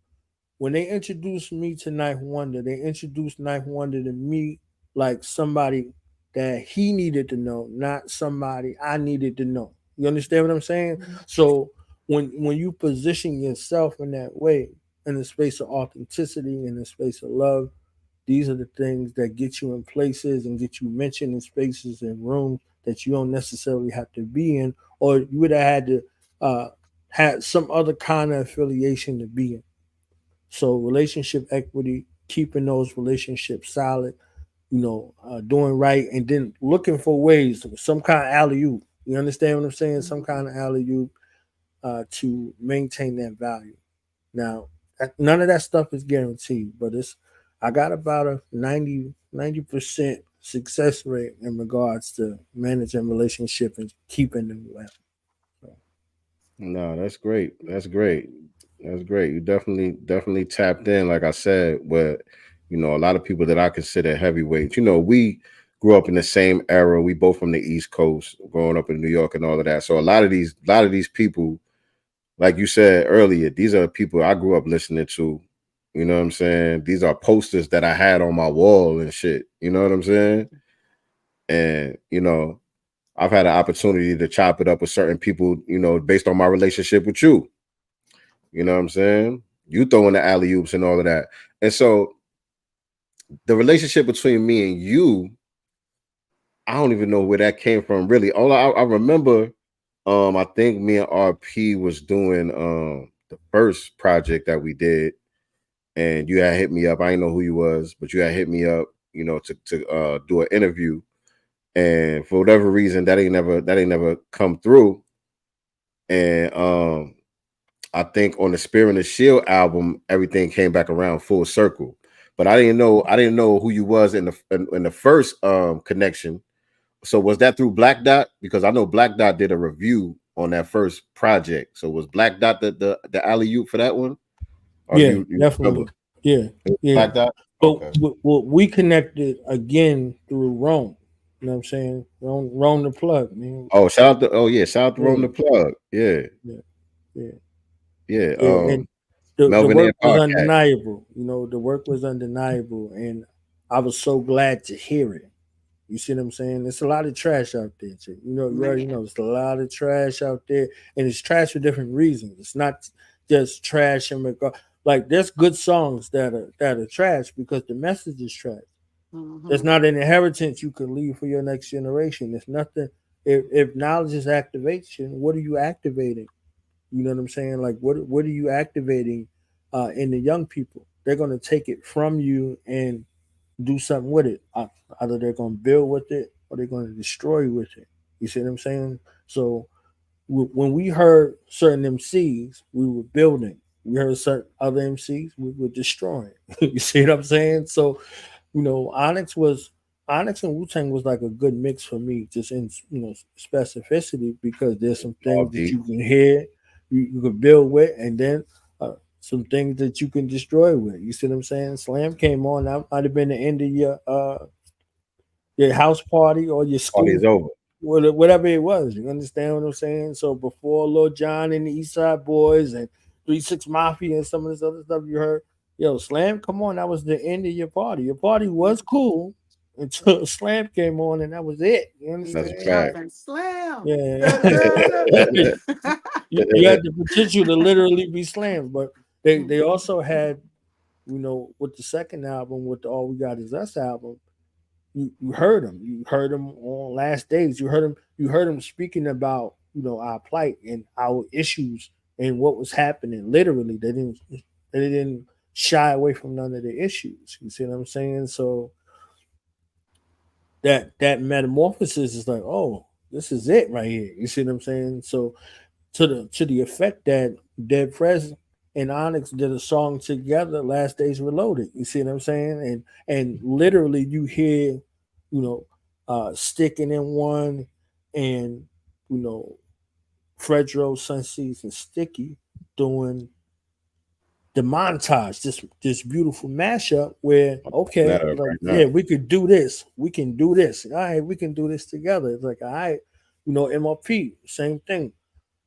[SPEAKER 8] When they introduced me to Ninth Wonder, they introduced Ninth Wonder to me like somebody that he needed to know, not somebody I needed to know. You understand what I'm saying? So when you position yourself in that way, in the space of authenticity, in the space of love, these are the things that get you in places and get you mentioned in spaces and rooms that you don't necessarily have to be in, or you would have had to have some other kind of affiliation to be in. So relationship equity, keeping those relationships solid, doing right, and then looking for ways, some kind of alley oop. You understand what I'm saying? Some kind of alley oop to maintain that value. Now, none of that stuff is guaranteed, but I got about a 90% success rate in regards to managing relationship and keeping them well.
[SPEAKER 11] No, that's great. That's great. That's great. You definitely tapped in, like I said, but a lot of people that I consider heavyweights. We grew up in the same era. We both from the East Coast, growing up in New York and all of that. So a lot of these people, like you said earlier, these are people I grew up listening to. You know what I'm saying? These are posters that I had on my wall and shit. You know what I'm saying? And I've had an opportunity to chop it up with certain people, based on my relationship with you. You know what I'm saying? You throwing the alley oops and all of that. And so the relationship between me and you, I don't even know where that came from, really. All I remember, I think me and RP was doing the first project that we did, and you had hit me up. I didn't know who you was, but you had hit me up, to do an interview. And for whatever reason, that ain't never come through. And I think on the Spear and the Shield album, everything came back around full circle. But I didn't know who you was in the first connection. So was that through Black Dot? Because I know Black Dot did a review on that first project. So was Black Dot the alley oop for that one? Or
[SPEAKER 8] Yeah,
[SPEAKER 11] you
[SPEAKER 8] definitely.
[SPEAKER 11] remember?
[SPEAKER 8] Yeah.
[SPEAKER 11] Black Dot?
[SPEAKER 8] But
[SPEAKER 11] Okay.
[SPEAKER 8] we connected again through Rome. You know what I'm saying? Rome the plug, man.
[SPEAKER 11] Oh, shout out to Rome
[SPEAKER 8] Yeah,
[SPEAKER 11] the plug. Yeah.
[SPEAKER 8] yeah, yeah,
[SPEAKER 11] Yeah.
[SPEAKER 8] yeah. And the
[SPEAKER 11] Melvin Air
[SPEAKER 8] work was
[SPEAKER 11] Podcast.
[SPEAKER 8] undeniable. The work was undeniable, and I was so glad to hear it. You see what I'm saying? There's a lot of trash out there, too. You already know there's a lot of trash out there, and it's trash for different reasons. It's not just trash in regard. Like there's good songs that are trash because the message is trash. There's not an inheritance you can leave for your next generation. There's nothing. If knowledge is activation, what are you activating? You know what I'm saying? Like what are you activating in the young people? They're gonna take it from you and do something with it. Either they're gonna build with it or they're gonna destroy with it. You see what I'm saying? So when we heard certain MCs, we were building. We heard certain other MCs, we were destroying. You see what I'm saying? So Onyx and Wu Tang was like a good mix for me, just in specificity because there's some
[SPEAKER 11] All
[SPEAKER 8] things that
[SPEAKER 11] deep.
[SPEAKER 8] you can hear, you can build with, and then some things that you can destroy with. You see what I'm saying? Slam came on. That might have been the end of your house party or your
[SPEAKER 11] Party is
[SPEAKER 8] school,
[SPEAKER 11] over.
[SPEAKER 8] whatever it was. You understand what I'm saying? So before Lil Jon and the East Side Boys and 3 6 Mafia and some of this other stuff you heard, yo, Slam, come on, that was the end of your party. Your party was cool until Slam came on, and that was it. You
[SPEAKER 2] He
[SPEAKER 11] That's a
[SPEAKER 2] was
[SPEAKER 8] understand?
[SPEAKER 11] fact.
[SPEAKER 2] jumping slam.
[SPEAKER 8] Yeah.
[SPEAKER 2] Da, da, da, da.
[SPEAKER 8] You had the potential to literally be slammed, but they also had, with the second album, with the All We Got Is Us album, you heard him. You heard him on Last Days. You heard him speaking about our plight and our issues and what was happening. Literally, they didn't shy away from none of the issues. You see what I'm saying? So that metamorphosis is like, oh, this is it right here. You see what I'm saying? So to the effect that Dead Prez and Onyx did a song together, Last Days Reloaded. You see what I'm saying? And literally you hear, Sticking in One and Fredro, Sunseeds, and Sticky doing the montage, this beautiful mashup where okay,
[SPEAKER 11] Matter
[SPEAKER 8] like
[SPEAKER 11] right now.
[SPEAKER 8] yeah, we could do this, we can do this. All right, we can do this together. It's like all right, MLP, same thing.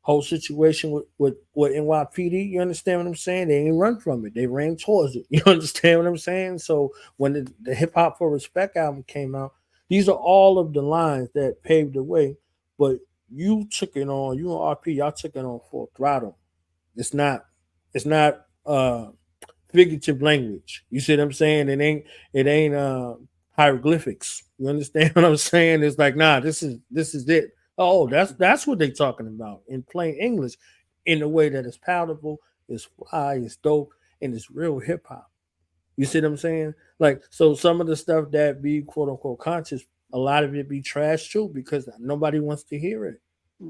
[SPEAKER 8] Whole situation with NYPD, you understand what I'm saying? They ain't run from it. They ran towards it. You understand what I'm saying? So when the Hip Hop for Respect album came out, these are all of the lines that paved the way. But you took it on, you and RP, y'all took it on full throttle. It's not figurative language. You see what I'm saying? It ain't hieroglyphics. You understand what I'm saying? It's like, nah, this is it. Oh, that's what they're talking about in plain English, in a way that is palatable, is fly, is dope, and it's real hip hop. You see what I'm saying? Like, so some of the stuff that be quote unquote conscious, a lot of it be trash too, because nobody wants to hear it.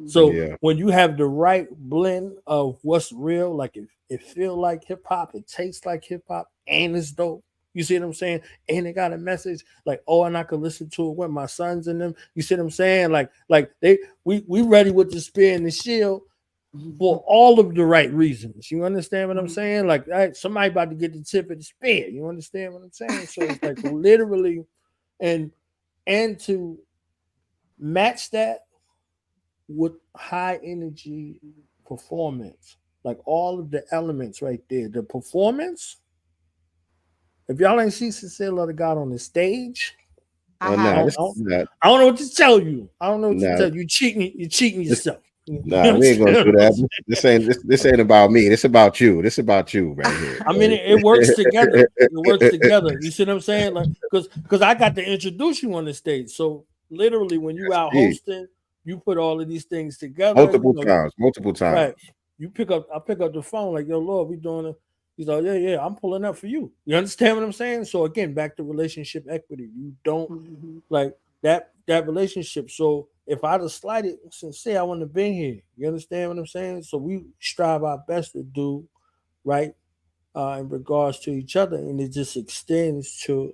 [SPEAKER 8] So
[SPEAKER 11] Yeah.
[SPEAKER 8] when you have the right blend of what's real, like it feel like hip hop, it tastes like hip hop, and it's dope. You see what I'm saying? And it got a message like, oh, and I could listen to it with my sons and them. You see what I'm saying? Like we ready with the spear and the shield for all of the right reasons. You understand what I'm saying? Like, somebody about to get the tip of the spear. You understand what I'm saying? So it's like literally, and to match that with high energy performance, like all of the elements right there. The performance, if y'all ain't see Sincere Love of God on the stage,
[SPEAKER 2] I
[SPEAKER 8] I
[SPEAKER 11] Nah,
[SPEAKER 2] haven't.
[SPEAKER 8] don't,
[SPEAKER 11] this
[SPEAKER 8] I, don't,
[SPEAKER 11] not
[SPEAKER 8] I don't know what to tell you. I don't know what to
[SPEAKER 11] nah.
[SPEAKER 8] tell you. You're cheating
[SPEAKER 11] This,
[SPEAKER 8] yourself. You
[SPEAKER 11] nah, we ain't gonna
[SPEAKER 8] understand
[SPEAKER 11] do
[SPEAKER 8] what I'm
[SPEAKER 11] that.
[SPEAKER 8] saying?
[SPEAKER 11] This ain't about me. This about you. This about you right here.
[SPEAKER 8] I mean, it works together. It works together. You see what I'm saying? Like, because I got to introduce you on the stage. So literally, when you out
[SPEAKER 11] Indeed.
[SPEAKER 8] hosting, you put all of these things together.
[SPEAKER 11] Multiple times. Multiple times.
[SPEAKER 8] Right. I pick up the phone like, yo, Lord, we doing it. He's like, yeah, I'm pulling up for you. You understand what I'm saying? So again, back to relationship equity. You don't like that relationship. So if I'd have slighted Sincere, I wouldn't have been here. You understand what I'm saying? So we strive our best to do right in regards to each other, and it just extends to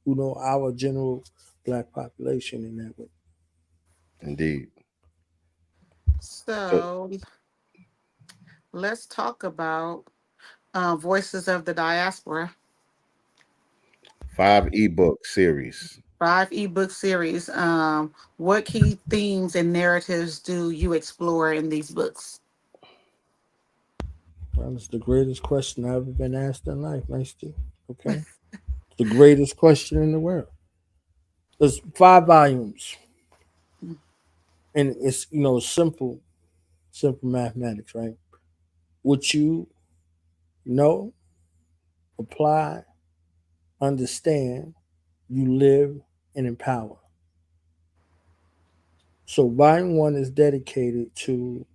[SPEAKER 8] our general black population in that way.
[SPEAKER 11] Indeed. So
[SPEAKER 2] So let's talk about Voices of the Diaspora,
[SPEAKER 11] 5 ebook series.
[SPEAKER 2] 5 ebook series. What key themes and narratives do you explore in these books?
[SPEAKER 8] Well, it's the greatest question I've ever been asked in life, nice to. Okay. The greatest question in the world. There's 5 volumes, and it's simple mathematics, right? What you know, apply, understand, you live, and empower. So volume 1 is dedicated to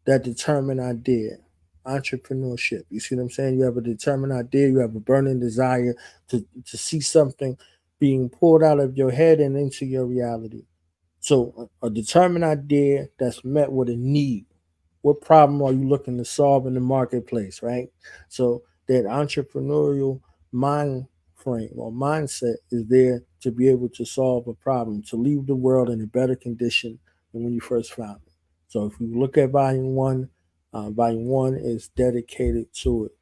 [SPEAKER 8] that determined idea, entrepreneurship. You see what I'm saying? You have a determined idea, you have a burning desire to see something being pulled out of your head and into your reality. So a determined idea that's met with a need. What problem are you looking to solve in the marketplace, right? So that entrepreneurial mind frame or mindset is there to be able to solve a problem, to leave the world in a better condition than when you first found it. So if you look at volume one is dedicated to it.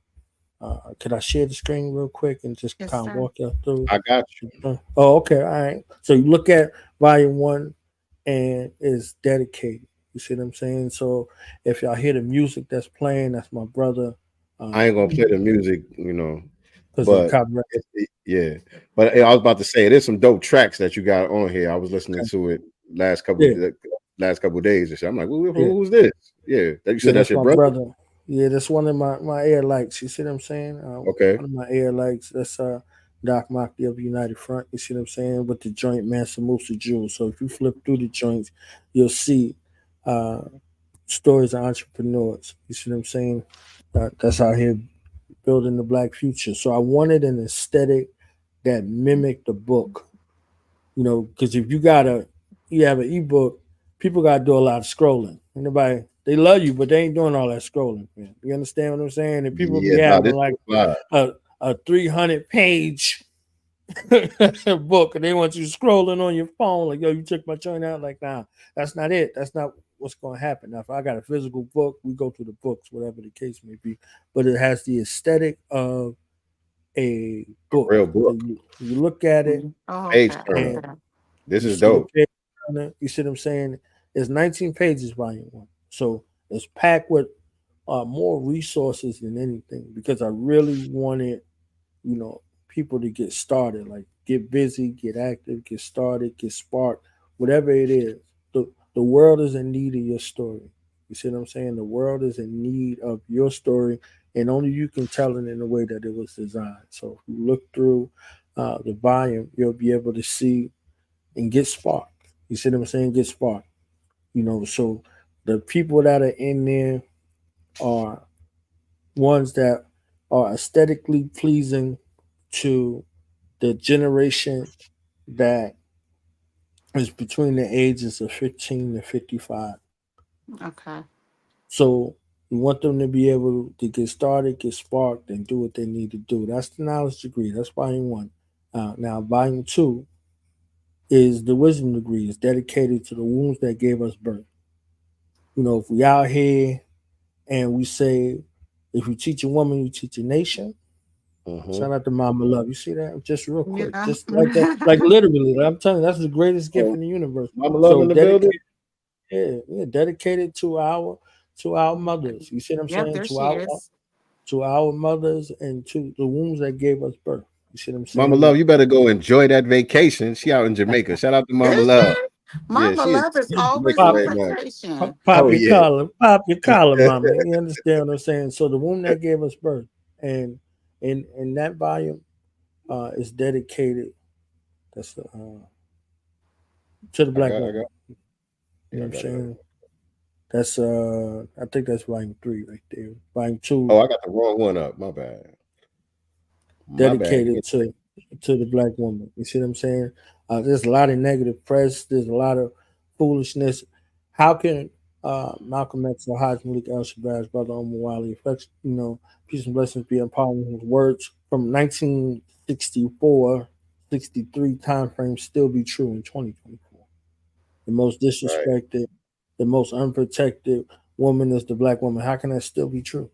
[SPEAKER 8] Could I share the screen real quick and just
[SPEAKER 2] Yes,
[SPEAKER 8] kind of
[SPEAKER 2] sir.
[SPEAKER 8] walk you through?
[SPEAKER 11] I got you.
[SPEAKER 8] Oh, okay, all right. So you look at volume 1 and it's dedicated. You see what I'm saying? So if y'all hear the music that's playing, that's my brother.
[SPEAKER 11] I ain't gonna play the
[SPEAKER 2] Mhm.
[SPEAKER 11] music,
[SPEAKER 8] Because of the
[SPEAKER 11] but
[SPEAKER 8] copyright.
[SPEAKER 11] yeah. But I was about to say there's some dope tracks that you got on here. I was listening
[SPEAKER 8] Okay.
[SPEAKER 11] to it last couple
[SPEAKER 8] Yeah,
[SPEAKER 11] of days and shit. I'm like,
[SPEAKER 8] yeah,
[SPEAKER 11] who's this? Yeah, you
[SPEAKER 8] yeah.
[SPEAKER 11] said that's
[SPEAKER 8] That's
[SPEAKER 11] your
[SPEAKER 8] my
[SPEAKER 11] brother.
[SPEAKER 8] brother. Yeah, that's one of my air lights. You see what I'm saying?
[SPEAKER 11] Okay.
[SPEAKER 8] One of my air lights. That's Doc Mockey of United Front. You see what I'm saying? With the joint Mansa Musa Jewels. So if you flip through the joints, you'll see uh, stories of entrepreneurs. You see what I'm saying? That's out here building the black future. So I wanted an aesthetic that mimicked the book. Because if you have an ebook, people gotta do a lot of scrolling. Anybody they love you, but they ain't doing all that scrolling, man. You understand what I'm saying? And people be
[SPEAKER 11] Yeah, no,
[SPEAKER 8] having
[SPEAKER 11] this
[SPEAKER 8] like
[SPEAKER 11] is live.
[SPEAKER 8] a 300-page book, and they want you scrolling on your phone, like, yo, you took my joint out. Like, nah, that's not it. That's not what's going to happen. Now, if I got a physical book, we go through the books, whatever the case may be. But it has the aesthetic of a book.
[SPEAKER 11] Real
[SPEAKER 8] So
[SPEAKER 11] book.
[SPEAKER 8] you look at it,
[SPEAKER 2] Oh,
[SPEAKER 11] Page
[SPEAKER 2] okay.
[SPEAKER 11] turner.
[SPEAKER 8] and
[SPEAKER 11] This
[SPEAKER 8] you
[SPEAKER 11] is
[SPEAKER 8] see the
[SPEAKER 11] dope.
[SPEAKER 8] page turner. You see what I'm saying? It's 19 pages, volume one. So it's packed with more resources than anything because I really wanted, people to get started, like get busy, get active, get started, get sparked, whatever it is. The world is in need of your story. You see what I'm saying? The world is in need of your story, and only you can tell it in the way that it was designed. So if you look through the volume, you'll be able to see and get sparked. You see what I'm saying? Get sparked. So the people that are in there are ones that are aesthetically pleasing to the generation that is between the ages of 15 to 55.
[SPEAKER 2] Okay.
[SPEAKER 8] So we want them to be able to get started, get sparked, and do what they need to do. That's the knowledge degree. That's volume one. Now, volume two is the wisdom degree. It's dedicated to the wombs that gave us birth. If we out here and we say, if you teach a woman, you teach a nation.
[SPEAKER 11] Mm-hmm.
[SPEAKER 8] Shout out to Mama Love. You see that? Just real quick.
[SPEAKER 2] Yeah.
[SPEAKER 8] Just like that. Like literally. I'm telling you, that's the greatest gift in the universe.
[SPEAKER 11] Mama Love
[SPEAKER 8] So
[SPEAKER 11] in the building.
[SPEAKER 8] dedicated to our mothers. You see what I'm
[SPEAKER 2] Yep,
[SPEAKER 8] saying?
[SPEAKER 2] there she is.
[SPEAKER 8] To our mothers and to the wombs that gave us birth. You see what I'm
[SPEAKER 11] Mama
[SPEAKER 8] saying?
[SPEAKER 11] Love, you better go enjoy that vacation. She out in Jamaica. Shout out to Mama
[SPEAKER 2] Is
[SPEAKER 11] Love.
[SPEAKER 2] she?
[SPEAKER 11] Yeah,
[SPEAKER 2] Mama
[SPEAKER 11] she is
[SPEAKER 2] Love is
[SPEAKER 11] in Jamaica
[SPEAKER 2] always
[SPEAKER 8] Pop,
[SPEAKER 2] on
[SPEAKER 11] right now.
[SPEAKER 2] vacation.
[SPEAKER 8] pop
[SPEAKER 11] Oh
[SPEAKER 8] your
[SPEAKER 11] yeah.
[SPEAKER 8] collar, mama. You understand what I'm saying? So the womb that gave us birth, and in that volume, is dedicated. That's to the
[SPEAKER 11] I
[SPEAKER 8] black
[SPEAKER 11] got.
[SPEAKER 8] woman. You know
[SPEAKER 11] Yeah, I
[SPEAKER 8] what I'm
[SPEAKER 11] got it.
[SPEAKER 8] saying? That's I think that's volume three right there. Volume
[SPEAKER 11] Oh,
[SPEAKER 8] two
[SPEAKER 11] I got the wrong one up. My bad. My bad. Give me
[SPEAKER 8] dedicated to the black woman. You see what I'm saying? There's a lot of negative press. There's a lot of foolishness. How can Malcolm X or Haj Malik Al Shabazz, brother Omar Wali, affects, peace and blessings be upon his words from 1964, 63 time frame still be true in 2024? The most
[SPEAKER 11] right.
[SPEAKER 8] disrespected, the most unprotected woman is the black woman. How can that still be true?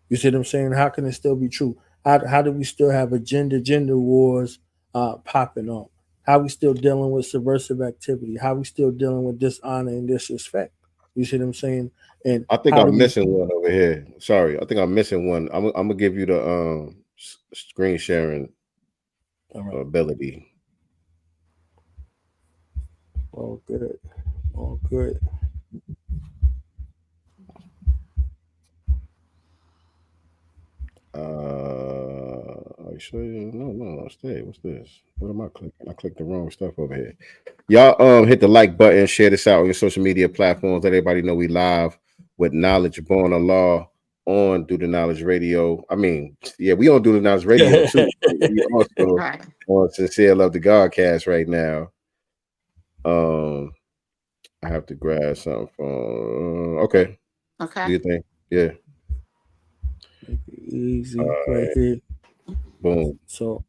[SPEAKER 8] You see what I'm saying? How can it still be true? How do we still have gender wars popping up? How we still dealing with subversive activity? How we still dealing with dishonor and disrespect? You see what I'm saying? And
[SPEAKER 11] I think
[SPEAKER 8] how do
[SPEAKER 11] I'm
[SPEAKER 8] we?
[SPEAKER 11] missing one over here. Sorry, I think I'm missing one. I'm gonna give you the screen sharing
[SPEAKER 8] All right,
[SPEAKER 11] ability.
[SPEAKER 8] all good, all good.
[SPEAKER 11] Are you sure? No. Stay. What's this? What am I clicking? I clicked the wrong stuff over here. Y'all hit the like button, share this out on your social media platforms. Let everybody know we live with Knowledge Born of Law on Do the Knowledge Radio. I mean, yeah, we on Do the Knowledge Radio too. We also
[SPEAKER 2] Right.
[SPEAKER 11] on Sincere Love the Godcast right now. I have to grab something from okay. Do
[SPEAKER 2] Okay.
[SPEAKER 11] you think? Yeah.
[SPEAKER 8] Easy right here.
[SPEAKER 11] Boom.
[SPEAKER 8] So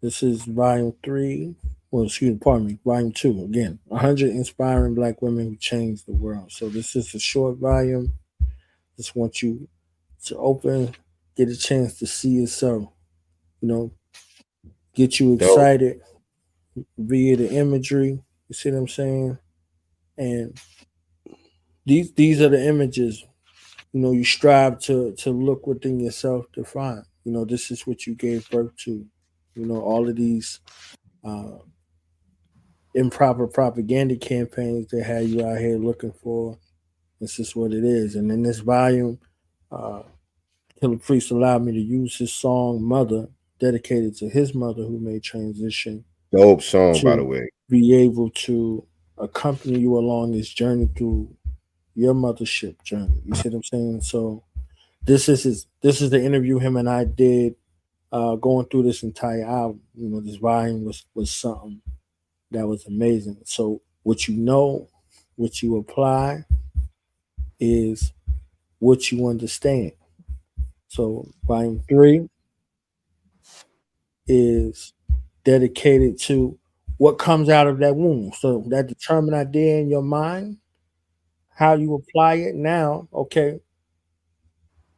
[SPEAKER 8] this is volume three. Well, excuse me, pardon me, volume two. Again, 100 inspiring black women who changed the world. So this is a short volume. Just want you to open, get a chance to see yourself. Get you
[SPEAKER 11] Dope.
[SPEAKER 8] excited via the imagery. You see what I'm saying? And these are the images. You strive to look within yourself to find. This is what you gave birth to. All of these uh, improper propaganda campaigns that had you out here looking for. This is what it is. And in this volume, uh, Killer Priest allowed me to use his song "Mother," dedicated to his mother who made transition,
[SPEAKER 11] Dope song, by the
[SPEAKER 8] to
[SPEAKER 11] way.
[SPEAKER 8] be able to accompany you along this journey through your mothership journey. You see what I'm saying? So this is the interview him and I did going through this entire album. This volume was something that was amazing. So what what you apply is what you understand. So volume three is dedicated to what comes out of that womb. So that determined idea in your mind, how you apply it now, okay,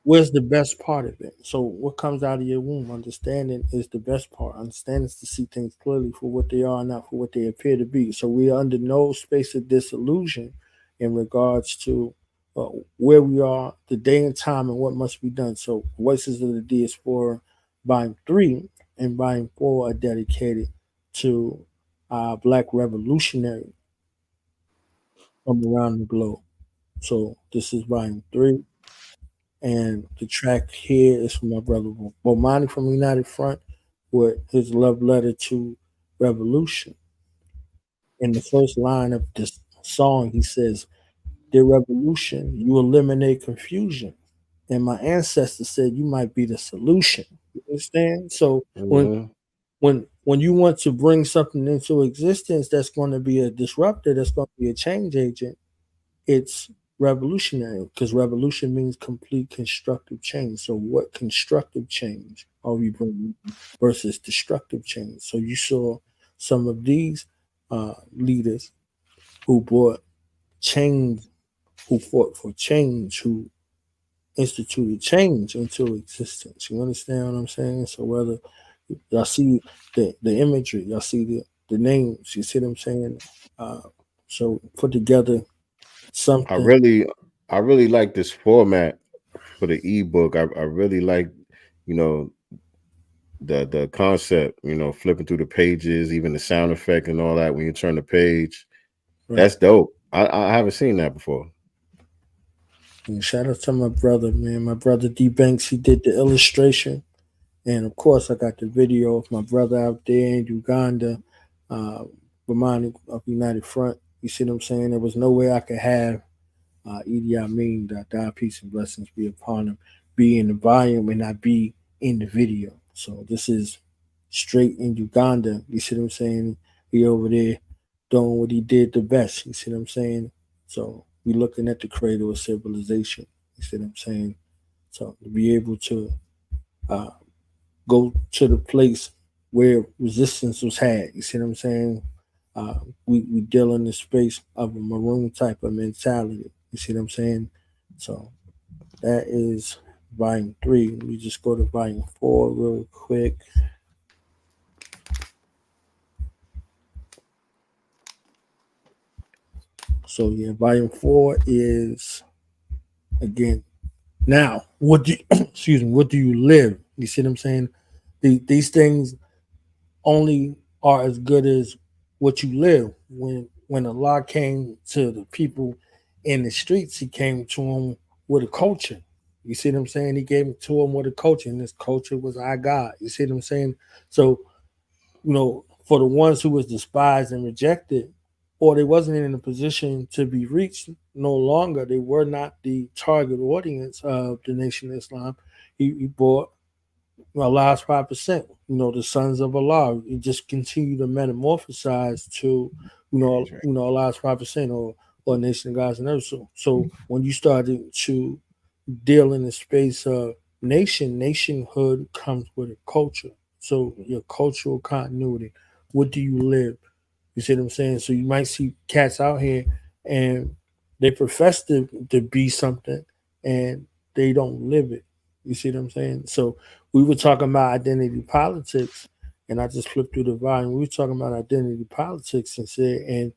[SPEAKER 8] where's the best part of it? So what comes out of your womb? Understanding is the best part. Understanding is to see things clearly for what they are, not for what they appear to be. So we are under no space of disillusion in regards to uh, where we are, the day and time, and what must be done. So Voices of the Diaspora, Volume 3 and Volume 4 are dedicated to Black revolutionary from around the globe. So this is Volume 3. And the track here is from my brother Bomani from United Front with his love letter to revolution. In the first line of this song, he says, "Dear revolution, you eliminate confusion. And my ancestors said you might be the solution." You understand? So
[SPEAKER 11] Mhm.
[SPEAKER 8] when you want to bring something into existence that's going to be a disruptor, that's going to be a change agent, it's revolutionary because revolution means complete constructive change. So, what constructive change are we bringing versus destructive change? So, you saw some of these leaders who brought change, who fought for change, who instituted change into existence. You understand what I'm saying? So, whether y'all see the imagery, y'all see the names, you see what I'm saying? Uh, so, put together
[SPEAKER 11] I
[SPEAKER 8] something.
[SPEAKER 11] really, I really like this format for the ebook. I really like, you know, the concept. You know, flipping through the pages, even the sound effect and all that when you turn the page.
[SPEAKER 8] Right.
[SPEAKER 11] That's dope. I haven't seen that before.
[SPEAKER 8] And shout out to my brother, man. My brother D Banks, he did the illustration. And of course, I got the video of my brother out there in Uganda, uh, reminding of United Front. You see what I'm saying? There was no way I could have Idi Amin, that God, peace and blessings be upon him, be in the volume and not be in the video. So this is straight in Uganda. You see what I'm saying? He over there doing what he did the best. You see what I'm saying? So we looking at the cradle of civilization. You see what I'm saying? So to be able to uh, go to the place where resistance was had. You see what I'm saying? We deal in the space of a maroon type of mentality. You see what I'm saying? So that is volume 3. Let me just go to volume 4 real quick. So yeah, volume 4 is again now. What do you, excuse me? What do you live? You see what I'm saying? These things only are as good as what you live. When Allah came to the people in the streets, He came to them with a culture. You see what I'm saying? He gave it to them with a culture, and this culture was our God. You see what I'm saying? So, for the ones who was despised and rejected, or they wasn't in a position to be reached no longer, they were not the target audience of the Nation of Islam. He brought Allah's 5%, the sons of Allah. It just continue to metamorphosize to, Allah's 5% or Nation of Gods and Earth. So when you started to deal in the space of nationhood comes with a culture. So your cultural continuity. What do you live? You see what I'm saying? So you might see cats out here and they profess to be something and they don't live it. You see what I'm saying? So we were talking about identity politics, and I just flipped through the volume. We were talking about identity politics and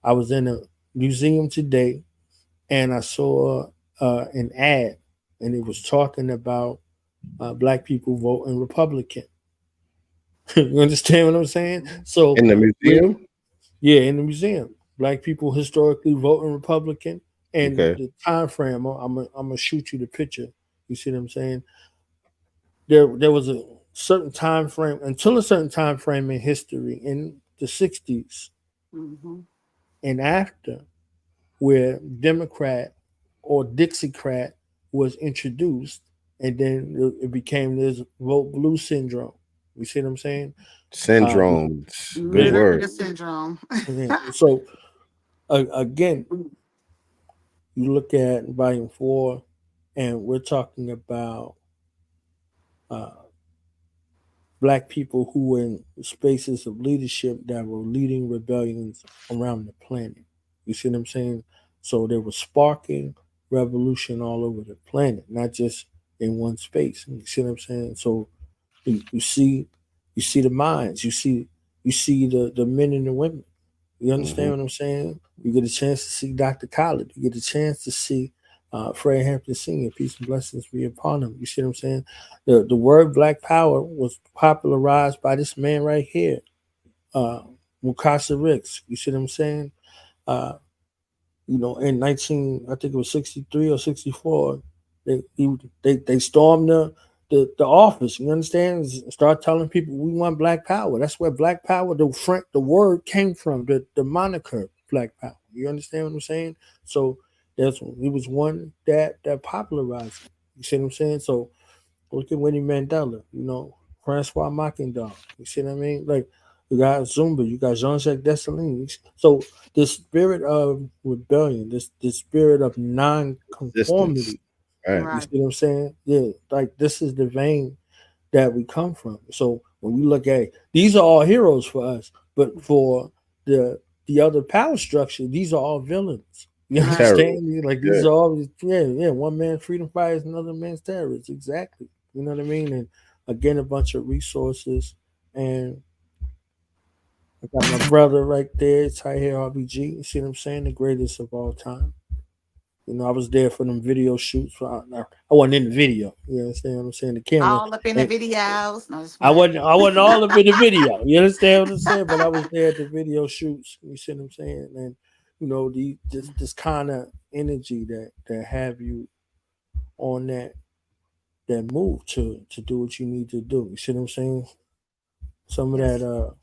[SPEAKER 8] I was in a museum today and I saw an ad and it was talking about black people voting Republican. You understand what I'm saying? So
[SPEAKER 11] In the
[SPEAKER 8] we
[SPEAKER 11] museum?
[SPEAKER 8] yeah, in the museum, black people historically voting Republican, and
[SPEAKER 11] Okay.
[SPEAKER 8] the time frame. I'm gonna shoot you the picture. You see what I'm saying? There was a certain time frame until a certain time frame in history in the 60s
[SPEAKER 2] Mm-hmm.
[SPEAKER 8] and after where Democrat or Dixiecrat was introduced, and then it became this vote blue syndrome. You see what I'm saying? Uh,
[SPEAKER 11] Syndromes. Good
[SPEAKER 8] yeah,
[SPEAKER 2] Literally
[SPEAKER 11] word.
[SPEAKER 2] the syndrome.
[SPEAKER 8] yeah. So again, you look at volume 4, and we're talking about uh, black people who were in spaces of leadership that were leading rebellions around the planet. You see what I'm saying? So they were sparking revolution all over the planet, not just in one space. You see what I'm saying? So you see the minds, you see the men and the women. You understand what I'm saying? You get a chance to see Dr. Khaled. You get a chance to see Fred Hampton Sr. Peace and blessings be upon him. You see what I'm saying? The word Black Power was popularized by this man right here, Mukasa Ricks. You see what I'm saying? Uh, in 19, I think it was 63 or 64, they stormed the office. You understand? Start telling people we want Black Power. That's where Black Power, the word came from, the moniker Black Power. You understand what I'm saying? So he was one that popularized it. You see what I'm saying? So look at Winnie Mandela, Francois Mackendorf. You see what I mean? Like, you got Zumba, you got Jean-Jacques Dessalines. So the spirit of rebellion, this spirit of
[SPEAKER 11] Resistance.
[SPEAKER 8] non-conformity.
[SPEAKER 11] Right.
[SPEAKER 8] You see what I'm saying? Yeah, like this is the vein that we come from. So when we look at these are all heroes for us, but for the other power structure, these are all villains. You understand? Like these are all one man's freedom fighters, another man's terrorists. Exactly. You know what I mean? And again, a bunch of resources. And I got my brother right there. It's right here, RBG. You see what I'm saying? The greatest of all time. I was there for them video shoots. I wasn't in the video. You understand what I'm saying? The camera.
[SPEAKER 2] All up in the
[SPEAKER 8] And
[SPEAKER 2] videos. No, just
[SPEAKER 8] I
[SPEAKER 2] playing.
[SPEAKER 8] wasn't. I wasn't all up in the video. You understand what I'm saying? But I was there at the video shoots. You see what I'm saying? And this kind of energy that have you on that move to do what you need to do. You see what I'm saying? Some of
[SPEAKER 2] Yes.
[SPEAKER 8] that.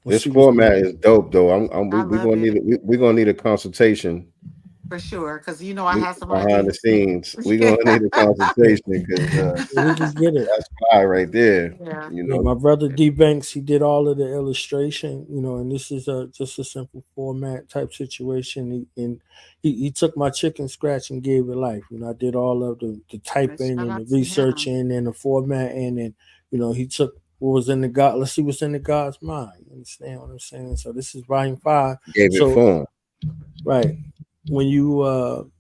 [SPEAKER 11] This format is dope, though.
[SPEAKER 2] I
[SPEAKER 11] we're
[SPEAKER 2] love
[SPEAKER 11] gonna
[SPEAKER 2] it.
[SPEAKER 11] need a consultation.
[SPEAKER 2] For sure. Because I have some
[SPEAKER 11] Behind the
[SPEAKER 2] ideas.
[SPEAKER 11] scenes, we're gonna need a consultation because
[SPEAKER 8] we can get it.
[SPEAKER 11] that's fire right there.
[SPEAKER 2] Yeah.
[SPEAKER 8] Yeah, my brother D Banks, he did all of the illustration, and this is just a simple format type situation. He took my chicken scratch and gave it life. I did all of the typing
[SPEAKER 2] Shout
[SPEAKER 8] and the
[SPEAKER 2] out to him.
[SPEAKER 8] researching and the formatting, and he took what was in the God. Let's see what's in the God's mind. You understand what I'm saying? So this is volume 5.
[SPEAKER 11] Gave it
[SPEAKER 8] So
[SPEAKER 11] form.
[SPEAKER 8] right when you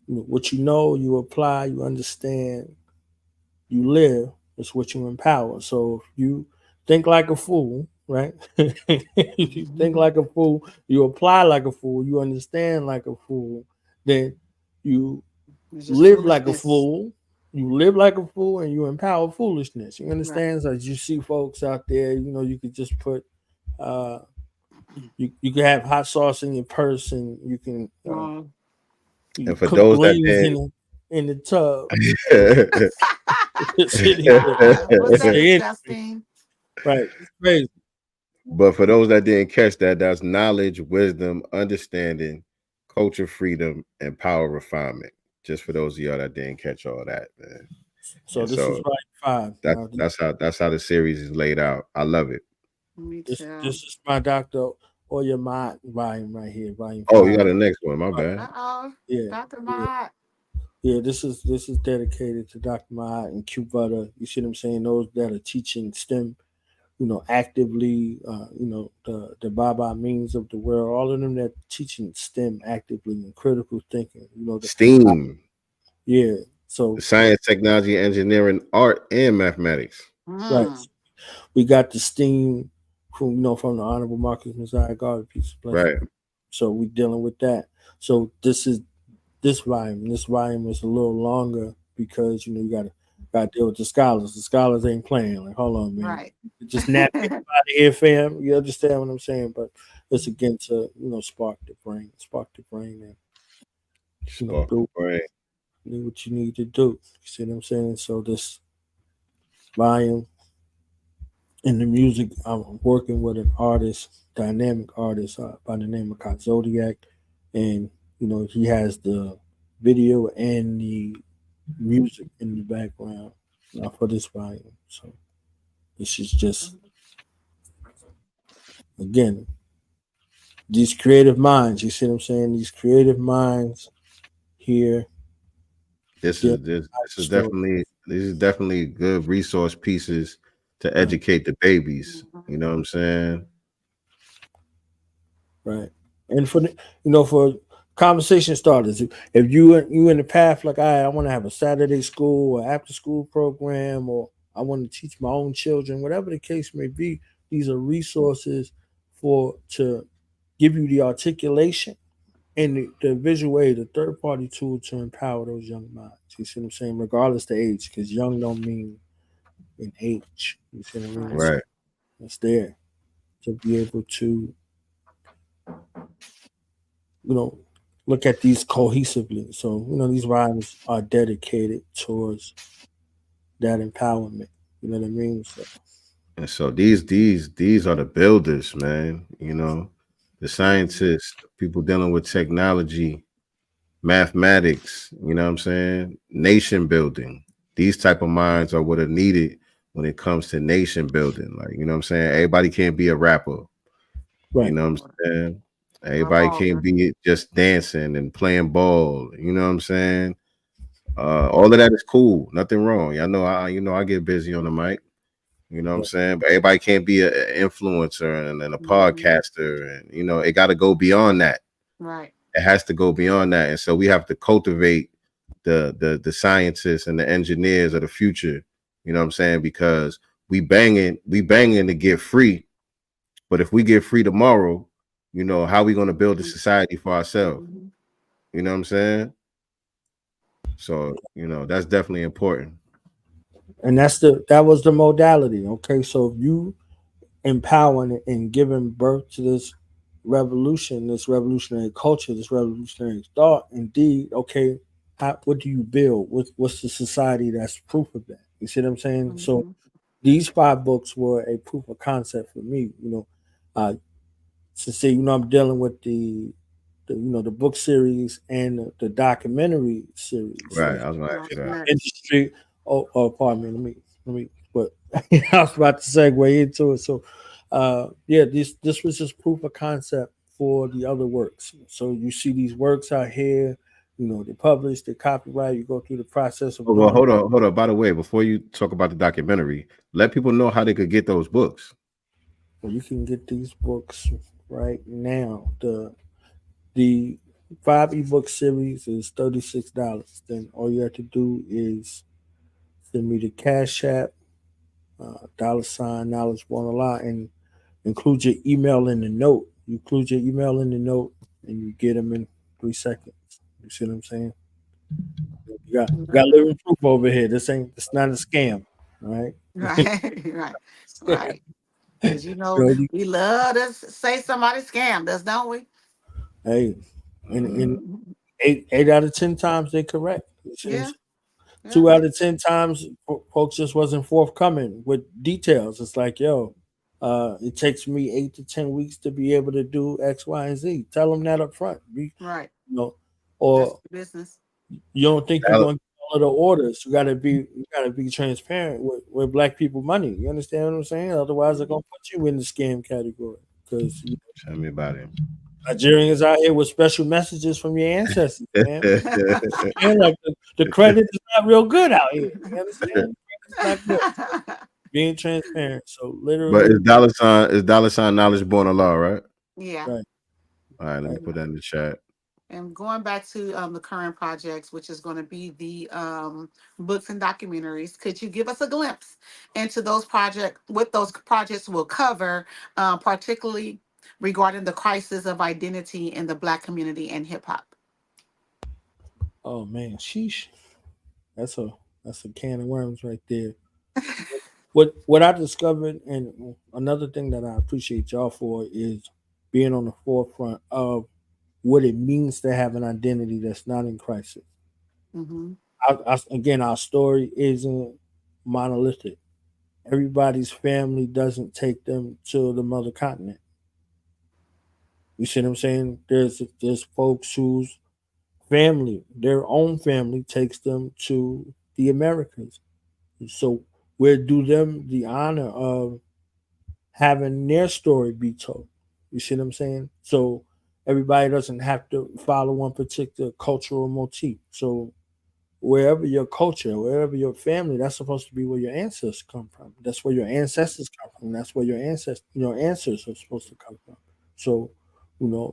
[SPEAKER 8] what you apply, you understand, you live, is what you empower. So if you think like a fool, right? If you think like a fool, you apply like a fool, you understand like a fool, then you
[SPEAKER 2] It's just
[SPEAKER 8] live like a
[SPEAKER 2] foolishness.
[SPEAKER 8] fool. You live like a fool and you empower foolishness. You
[SPEAKER 2] Right.
[SPEAKER 8] understand? So as you see folks out there, you could just put you can have hot sauce in your purse and you can you
[SPEAKER 11] And for
[SPEAKER 8] cook
[SPEAKER 11] those that
[SPEAKER 8] greens
[SPEAKER 11] did,
[SPEAKER 8] in the tub.
[SPEAKER 2] Was that
[SPEAKER 8] Say it.
[SPEAKER 2] disgusting?
[SPEAKER 8] Right. It's crazy.
[SPEAKER 11] but for those that didn't catch that, that's knowledge, wisdom, understanding, culture, freedom, and power refinement. Just for those of y'all that didn't catch all that, man.
[SPEAKER 8] So
[SPEAKER 11] And
[SPEAKER 8] this is
[SPEAKER 11] so
[SPEAKER 8] volume 5.
[SPEAKER 11] that's how the series is laid out. I love it.
[SPEAKER 2] Me
[SPEAKER 8] This
[SPEAKER 2] too.
[SPEAKER 8] is my Dr. Or your mind volume right here, volume
[SPEAKER 11] Oh, you
[SPEAKER 8] 5.
[SPEAKER 11] got the next one. My bad.
[SPEAKER 2] Uh-oh.
[SPEAKER 8] Yeah,
[SPEAKER 2] Dr.
[SPEAKER 8] yeah,
[SPEAKER 2] Mott.
[SPEAKER 8] yeah. This is dedicated to Dr. Mott and Q Butter. You see what I'm saying? Those that are teaching STEM, actively. The Baba means of the world. All of them that teaching STEM actively and critical thinking.
[SPEAKER 11] STEAM.
[SPEAKER 8] Yeah. So
[SPEAKER 11] Science, technology, engineering, art, and mathematics.
[SPEAKER 8] right.
[SPEAKER 2] Mm.
[SPEAKER 8] We got the STEAM from the Honorable Marcus Messiah God, peace and blessing.
[SPEAKER 11] Right.
[SPEAKER 8] So we dealing with that. So this volume. This volume is a little longer because you gotta deal with the scholars. The scholars ain't playing. Like, hold on, man.
[SPEAKER 2] Right.
[SPEAKER 8] Just nap it out of here, fam. You understand what I'm saying? But it's again to spark the brain, and
[SPEAKER 11] Spark the
[SPEAKER 8] do
[SPEAKER 11] brain.
[SPEAKER 8] what you need to do. You see what I'm saying? So this volume in the music, I'm working with an artist, dynamic artist by the name of Kat Zodiac, and he has the video and the music in the background for this volume. So this is just again these creative minds. You see what I'm saying? These creative minds here.
[SPEAKER 11] This is definitely good resource pieces to educate the babies. You know what I'm saying?
[SPEAKER 8] Right. And for for conversation starters, if you in the path like I want to have a Saturday school or after school program, or I want to teach my own children, whatever the case may be, these are resources for to give you the articulation and the visual aid, the third party tool to empower those young minds. You see what I'm saying? Regardless the age, because young don't mean in age. You see what I mean?
[SPEAKER 2] Right.
[SPEAKER 8] So
[SPEAKER 11] Right.
[SPEAKER 8] it's there to be able to you know, look at these cohesively. So, these rhymes are dedicated towards that empowerment. You know what I mean? So,
[SPEAKER 11] And so these are the builders, man. The scientists, people dealing with technology, mathematics, you know what I'm saying? Nation building. These type of minds are what are needed when it comes to nation building. Like, you know what I'm saying? Everybody can't be a rapper. You
[SPEAKER 8] right.
[SPEAKER 11] know what I'm saying?
[SPEAKER 2] Or a
[SPEAKER 11] Everybody can't
[SPEAKER 2] baller.
[SPEAKER 11] be just dancing and playing ball. You know what I'm saying? All of that is cool. Nothing wrong. I know I get busy on the mic. You know what I'm
[SPEAKER 8] Yeah.
[SPEAKER 11] saying? But everybody can't be an influencer and a
[SPEAKER 2] Hmm.
[SPEAKER 11] podcaster. And, it got to go beyond that.
[SPEAKER 2] Right.
[SPEAKER 11] It has to go beyond that. And so we have to cultivate the scientists and the engineers of the future. You know what I'm saying? Because we banging to get free. But if we get free tomorrow, how we going to build a society for ourselves?
[SPEAKER 2] Mm-hmm.
[SPEAKER 11] You know what I'm saying? So, that's definitely important.
[SPEAKER 8] And that was the modality. Okay. So if you empowering and giving birth to this revolution, this revolutionary culture, this revolutionary thought, indeed, okay, what do you build? What's the society that's proof of that? You see what I'm saying? So
[SPEAKER 2] Hmm.
[SPEAKER 8] these 5 books were a proof of concept for me. Uh, to say, I'm dealing with the book series and the documentary series.
[SPEAKER 11] Right.
[SPEAKER 8] Like
[SPEAKER 11] I was going to ask you
[SPEAKER 2] That's
[SPEAKER 11] that.
[SPEAKER 2] next.
[SPEAKER 8] industry. Oh, pardon me. Let me. But I was about to segue into it. So, yeah, this was just proof of concept for the other works. So you see these works out here. They publish, they copyright. You go through the process of
[SPEAKER 11] Oh, well,
[SPEAKER 8] doing.
[SPEAKER 11] hold on. By the way, before you talk about the documentary, let people know how they could get those books.
[SPEAKER 8] Well, you can get these books right now. The 5 ebook series is $36. Then all you have to do is send me the Cash App, $ knowledge won't allow, and include your email in the note. You include your email in the note, and you get them in 3 seconds. You see what I'm saying? You got
[SPEAKER 2] Uh-huh.
[SPEAKER 8] living proof over here. It's not a scam. All right.
[SPEAKER 2] Right. Right. Right. Because
[SPEAKER 8] You
[SPEAKER 2] we love to say somebody scammed us, don't we?
[SPEAKER 8] hey, and
[SPEAKER 2] Mhm.
[SPEAKER 8] eight out of 10 times they're correct. You see what I'm
[SPEAKER 2] Yeah.
[SPEAKER 8] saying?
[SPEAKER 2] Yeah.
[SPEAKER 8] 2 out of 10 times, folks just wasn't forthcoming with details. It's like, yo, it takes me 8 to 10 weeks to be able to do X, Y, and Z. Tell them that up front.
[SPEAKER 2] Right.
[SPEAKER 8] You know,
[SPEAKER 2] That's
[SPEAKER 8] or
[SPEAKER 2] the business.
[SPEAKER 8] you don't think you're
[SPEAKER 11] Dallas,
[SPEAKER 8] going to get all of the orders. You gotta be transparent with black people money. You understand what I'm saying? Otherwise, they're gonna put you in the scam category because
[SPEAKER 11] tell me about it.
[SPEAKER 8] Nigerians out here with special messages from your ancestors, man. And like the credit is not real good out here. You understand? It's not good. So being transparent. So
[SPEAKER 11] But
[SPEAKER 8] literally,
[SPEAKER 11] is dollar sign knowledge born of law, right?
[SPEAKER 2] Yeah.
[SPEAKER 8] right,
[SPEAKER 11] All right, let me
[SPEAKER 8] right.
[SPEAKER 11] put that in the chat.
[SPEAKER 2] And going back to the current projects, which is going to be the books and documentaries, could you give us a glimpse into those projects? What those projects will cover, particularly regarding the crisis of identity in the Black community and hip hop?
[SPEAKER 8] Oh man, sheesh. That's a that's a can of worms right there. What I discovered, and another thing that I appreciate y'all for is being on the forefront of what it means to have an identity that's not in crisis.
[SPEAKER 2] Hmm.
[SPEAKER 8] Again, our story isn't monolithic. Everybody's family doesn't take them to the mother continent. You see what I'm saying? There's folks whose family, their own family, takes them to the Americas. So we're do them the honor of having their story be told. You see what I'm saying? So everybody doesn't have to follow one particular cultural motif. So wherever your culture, wherever your family, that's supposed to be where your ancestors come from. That's where your ancestors come from. That's where your answers are supposed to come from. So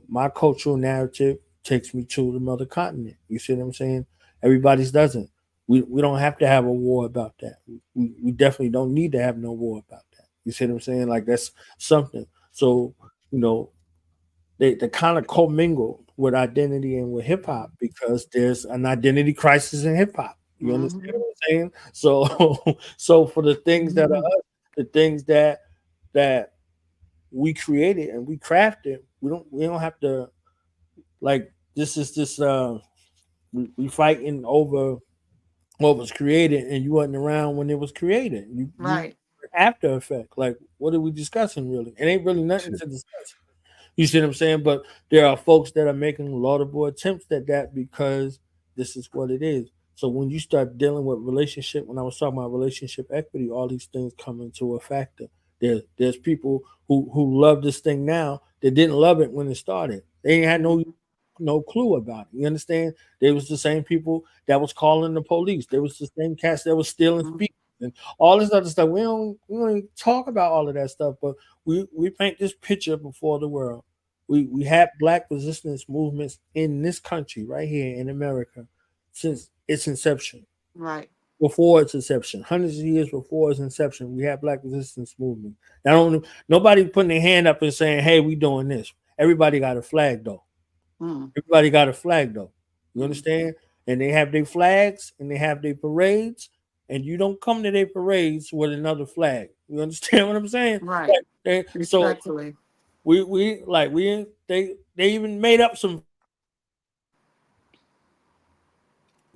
[SPEAKER 8] my cultural narrative takes me to the mother continent. You see what I'm saying? Everybody's doesn't. We don't have to have a war about that. We definitely don't need to have no war about that. You see what I'm saying? Like that's something. So, you know, they kind of commingle with identity and with hip hop because there's an identity crisis in hip hop. You understand
[SPEAKER 2] Mm-hmm.
[SPEAKER 8] what I'm saying? So so for the things that are
[SPEAKER 2] Mm-hmm.
[SPEAKER 8] us, the things that we created and we crafted, we don't have to like this we fighting over what was created and you wasn't around when it was created. You
[SPEAKER 2] Right.
[SPEAKER 8] after effect. Like what are we discussing really? It ain't really nothing to discuss. You see what I'm saying? But there are folks that are making laudable attempts at that because this is what it is. So when you start dealing with relationship, when I was talking about relationship equity, all these things come into a factor. There's people who love this thing now that didn't love it when it started. They ain't had no clue about it. You understand? They was the same people that was calling the police. They was the same cats that was stealing
[SPEAKER 2] Mm-hmm.
[SPEAKER 8] speakers and all this other stuff. We don't even talk about all of that stuff, but we paint this picture before the world. We had black resistance movements in this country right here in America since its inception.
[SPEAKER 2] Right.
[SPEAKER 8] Before its inception, hundreds of years before its inception, we had black resistance movement. Not only nobody putting their hand up and saying, "Hey, we doing this." Everybody got a flag though.
[SPEAKER 2] Mm-hmm.
[SPEAKER 8] Everybody got a flag though. You
[SPEAKER 2] Mm-hmm.
[SPEAKER 8] understand? And they have their flags and they have their parades, and you don't come to their parades with another flag. You understand what I'm saying?
[SPEAKER 2] Right.
[SPEAKER 8] So
[SPEAKER 2] Respectfully.
[SPEAKER 8] they even made up some.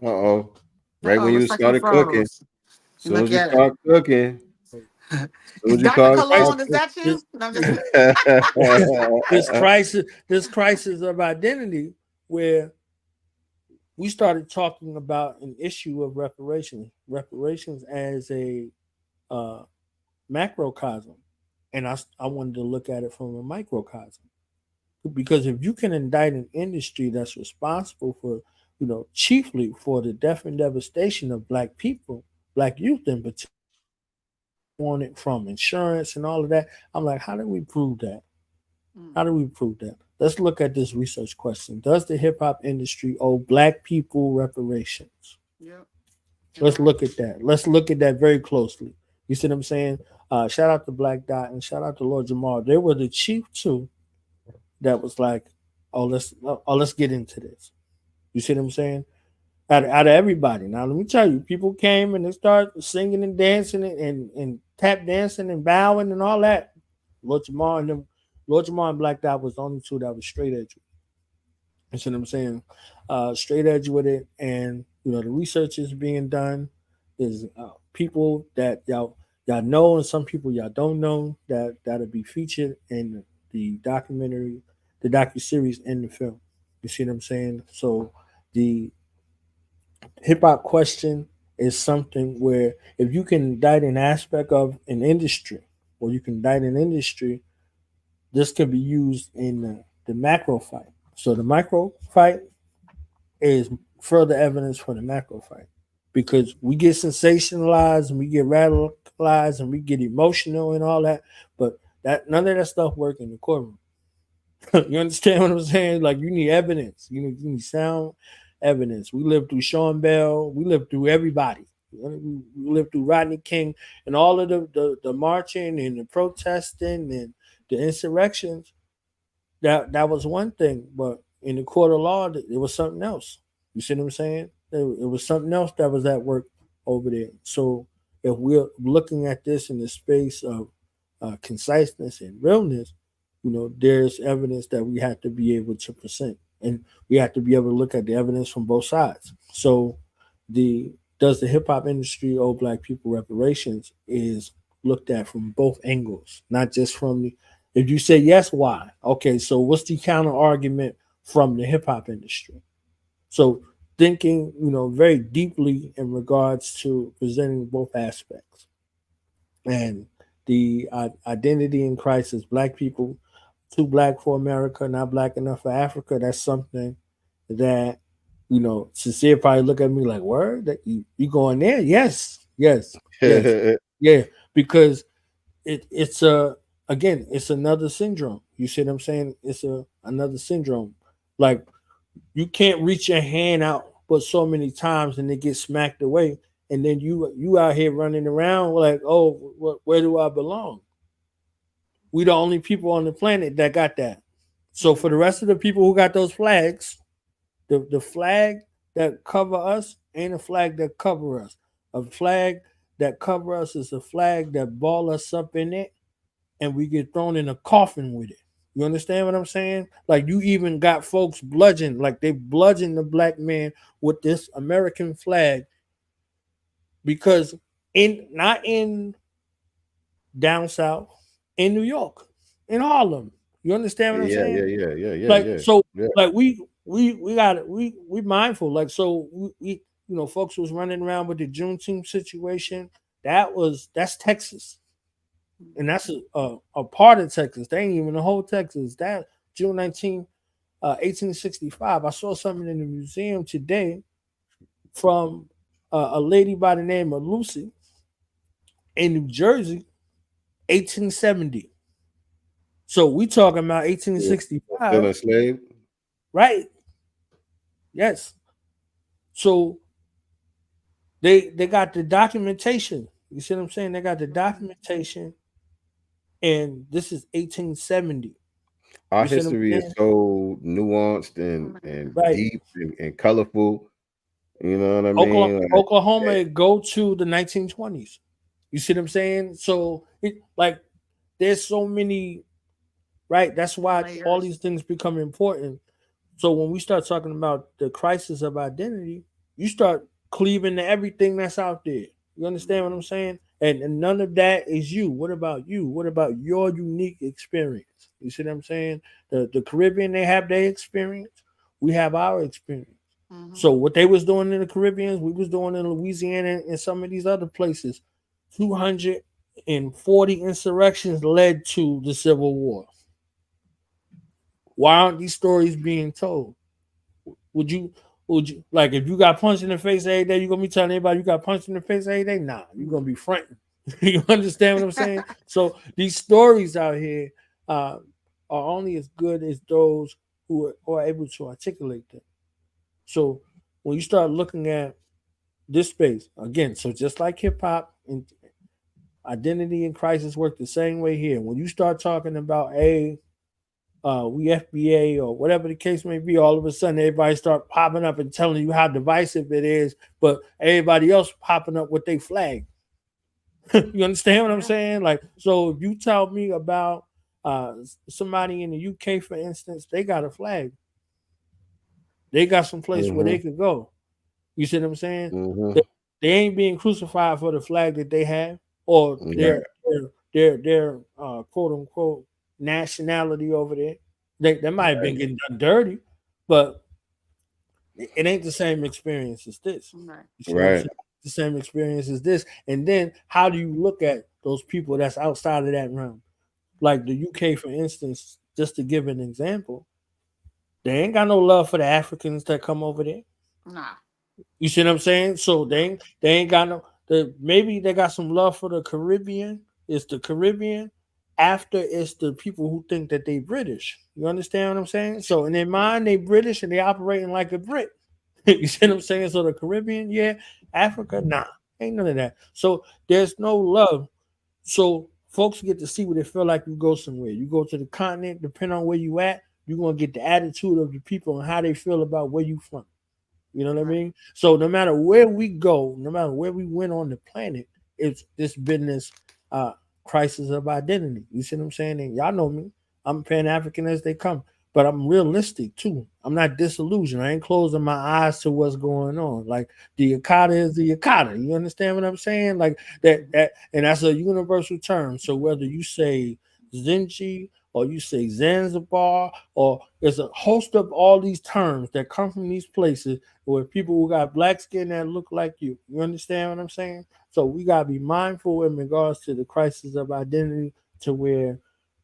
[SPEAKER 11] Uh-oh. Right
[SPEAKER 2] Uh-oh.
[SPEAKER 11] when you
[SPEAKER 2] Looks like you
[SPEAKER 11] started cooking.
[SPEAKER 2] froze.
[SPEAKER 11] As
[SPEAKER 2] You
[SPEAKER 11] soon
[SPEAKER 2] look
[SPEAKER 11] as you
[SPEAKER 2] at it.
[SPEAKER 11] start cooking. As soon as you
[SPEAKER 2] Dr.
[SPEAKER 11] start
[SPEAKER 2] Cologne, is that you?
[SPEAKER 11] cooking.
[SPEAKER 2] No, I'm just
[SPEAKER 8] This crisis of identity where we started talking about an issue of reparations as a uh, macrocosm, and I wanted to look at it from a microcosm because if you can indict an industry that's responsible for chiefly for the death and devastation of black people, black youth in particular, on it from insurance and all of that, I'm like, how do we prove that?
[SPEAKER 2] Mm.
[SPEAKER 8] How do we prove that? Let's look at this research question. Does the hip hop industry owe black people reparations?
[SPEAKER 2] Yep.
[SPEAKER 8] Let's look at that. Let's look at that very closely. You see what I'm saying? Shout out to Black Dot and shout out to Lord Jamal. They were the chief two that was like, let's get into this. You see what I'm saying? Out of everybody. Now let me tell you, people came and they started singing and dancing and tap dancing and bowing and all that. Lord Jamal and them, Lord Jamal and Black Dot was the only two that was straight edge. You see what I'm saying? Straight edge with it, and the research is being done. Is people that y'all know, and some people y'all don't know that'll be featured in the documentary, the docu series, and the film. You see what I'm saying? So the hip hop question is something where if you can indict an aspect of an industry, or you can indict an industry, this can be used in the macro fight. So the micro fight is further evidence for the macro fight because we get sensationalized and we get radicalized and we get emotional and all that, but that none of that stuff work in the courtroom. You understand what I'm saying? Like you need evidence. You need sound evidence. We lived through Sean Bell. We lived through everybody. We lived through Rodney King and all of the marching and the protesting and the insurrections. That was one thing, but in the court of law, it was something else. You see what I'm saying? It was something else that was at work over there. So if we're looking at this in the space of conciseness and realness, there's evidence that we have to be able to present, and we have to be able to look at the evidence from both sides. So, the does the hip hop industry owe black people reparations is looked at from both angles, not just from the. If you say yes, why? Okay, so what's the counter argument from the hip hop industry? So thinking, very deeply in regards to presenting both aspects and the identity in crisis, black people, too black for America, not black enough for Africa. That's something that Sincere probably look at me like, word, that you going there? Yes, yes, yes, yeah, because it's a again, it's another syndrome. You see what I'm saying? It's another syndrome. Like you can't reach your hand out but so many times and it gets smacked away, and then you out here running around like, oh, where do I belong? We the only people on the planet that got that. So for the rest of the people who got those flags, the flag that cover us ain't a flag that cover us. A flag that cover us is a flag that ball us up in it and we get thrown in a coffin with it. You understand what I'm saying? Like you even got folks bludgeoned, like they bludgeoned the black man with this American flag because in not in down south, in New York, in Harlem. You understand what I'm
[SPEAKER 11] Yeah,
[SPEAKER 8] saying?
[SPEAKER 11] yeah, yeah, yeah, yeah,
[SPEAKER 8] Like
[SPEAKER 11] yeah,
[SPEAKER 8] so,
[SPEAKER 11] yeah.
[SPEAKER 8] like we got it. We mindful. Like so, we folks was running around with the Juneteenth situation. That's Texas, and that's a part of Texas. They ain't even the whole Texas. That June 1865. I saw something in the museum today from a lady by the name of Lucy in New Jersey, 1870. So we talking about
[SPEAKER 11] Still
[SPEAKER 8] 1865,
[SPEAKER 11] enslaved.
[SPEAKER 8] right? Yes. So they got the documentation. You see what I'm saying? They got the documentation, and this is 1870.
[SPEAKER 11] Our
[SPEAKER 8] You see what I'm
[SPEAKER 11] history is
[SPEAKER 8] saying?
[SPEAKER 11] so nuanced and
[SPEAKER 8] Right.
[SPEAKER 11] deep and colorful. You know what I mean? Like,
[SPEAKER 8] Oklahoma it go to the 1920s. You see what I'm saying? So like there's so many, right? That's why all
[SPEAKER 2] Layers.
[SPEAKER 8] these things become important. So when we start talking about the crisis of identity, you start cleaving to everything that's out there. You understand what I'm saying? And none of that is you. What about you? What about your unique experience? You see what I'm saying? The Caribbean, they have their experience. We have our experience. So what they was doing in the Caribbean, we was doing in Louisiana and some of these other places. 240 insurrections led to the Civil War. Why aren't these stories being told? Would you like if you got punched in the face every day, you gonna be telling everybody you got punched in the face every day? Nah, you're gonna be fronting. You understand what I'm saying? So these stories out here are only as good as those who are able to articulate them. So when you start looking at this space again, so just like hip hop and identity and crisis work the same way here. When you start talking about we FBA or whatever the case may be, all of a sudden everybody start popping up and telling you how divisive it is, but everybody else popping up with their flag. You understand what I'm saying? Like, so if you tell me about somebody in the UK, for instance, they got a flag. They got some place where they could go. You see what I'm saying? They ain't being crucified for the flag that they have or their quote unquote nationality over there. They might have been getting done dirty, but it ain't the same experience as this.
[SPEAKER 2] Right.
[SPEAKER 8] You see what I'm saying? The same experience as this. And then how do you look at those people that's outside of that realm? Like the UK, for instance, just to give an example, they ain't got no love for the Africans that come over there.
[SPEAKER 2] Nah.
[SPEAKER 8] You see what I'm saying? So they ain't got no. Maybe they got some love for the Caribbean. It's the Caribbean. After it's the people who think that they British. You understand what I'm saying? So in their mind, they British and they operating like a Brit. You see what I'm saying? So the Caribbean, yeah. Africa, nah. Ain't none of that. So there's no love. So folks get to see what it feel like you go somewhere. You go to the continent, depending on where you at, you're gonna get the attitude of the people and how they feel about where you from. You know what I mean? So no matter where we go, no matter where we went on the planet, it's this business crisis of identity. You see what I'm saying? And y'all know me. I'm Pan African as they come, but I'm realistic too. I'm not disillusioned. I ain't closing my eyes to what's going on. Like the Yakata is the Yakata. You understand what I'm saying? Like that, and that's a universal term. So whether you say Zinchi or you say Zanzibar, or there's a host of all these terms that come from these places where people who got black skin that look like you. You understand what I'm saying? So we gotta be mindful in regards to the crisis of identity, to where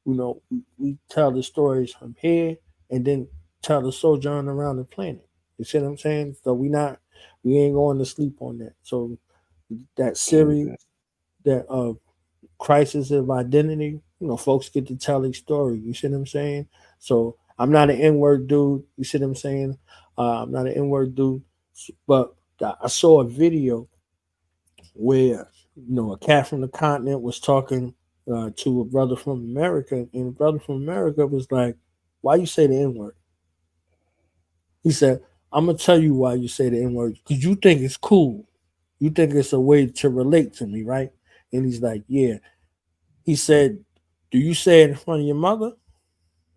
[SPEAKER 8] we tell the stories from here and then tell the sojourn around the planet. You see what I'm saying? So we ain't going to sleep on that. So that series, that crisis of identity, folks get to tell their story. You see what I'm saying? So I'm not an N-word dude. You see what I'm saying? I'm not an N-word dude. But I saw a video where a cat from the continent was talking to a brother from America, and the brother from America was like, "Why you say the N word?" He said, "I'm gonna tell you why you say the N word because you think it's cool. You think it's a way to relate to me, right?" And he's like, "Yeah." He said, "Do you say it in front of your mother?"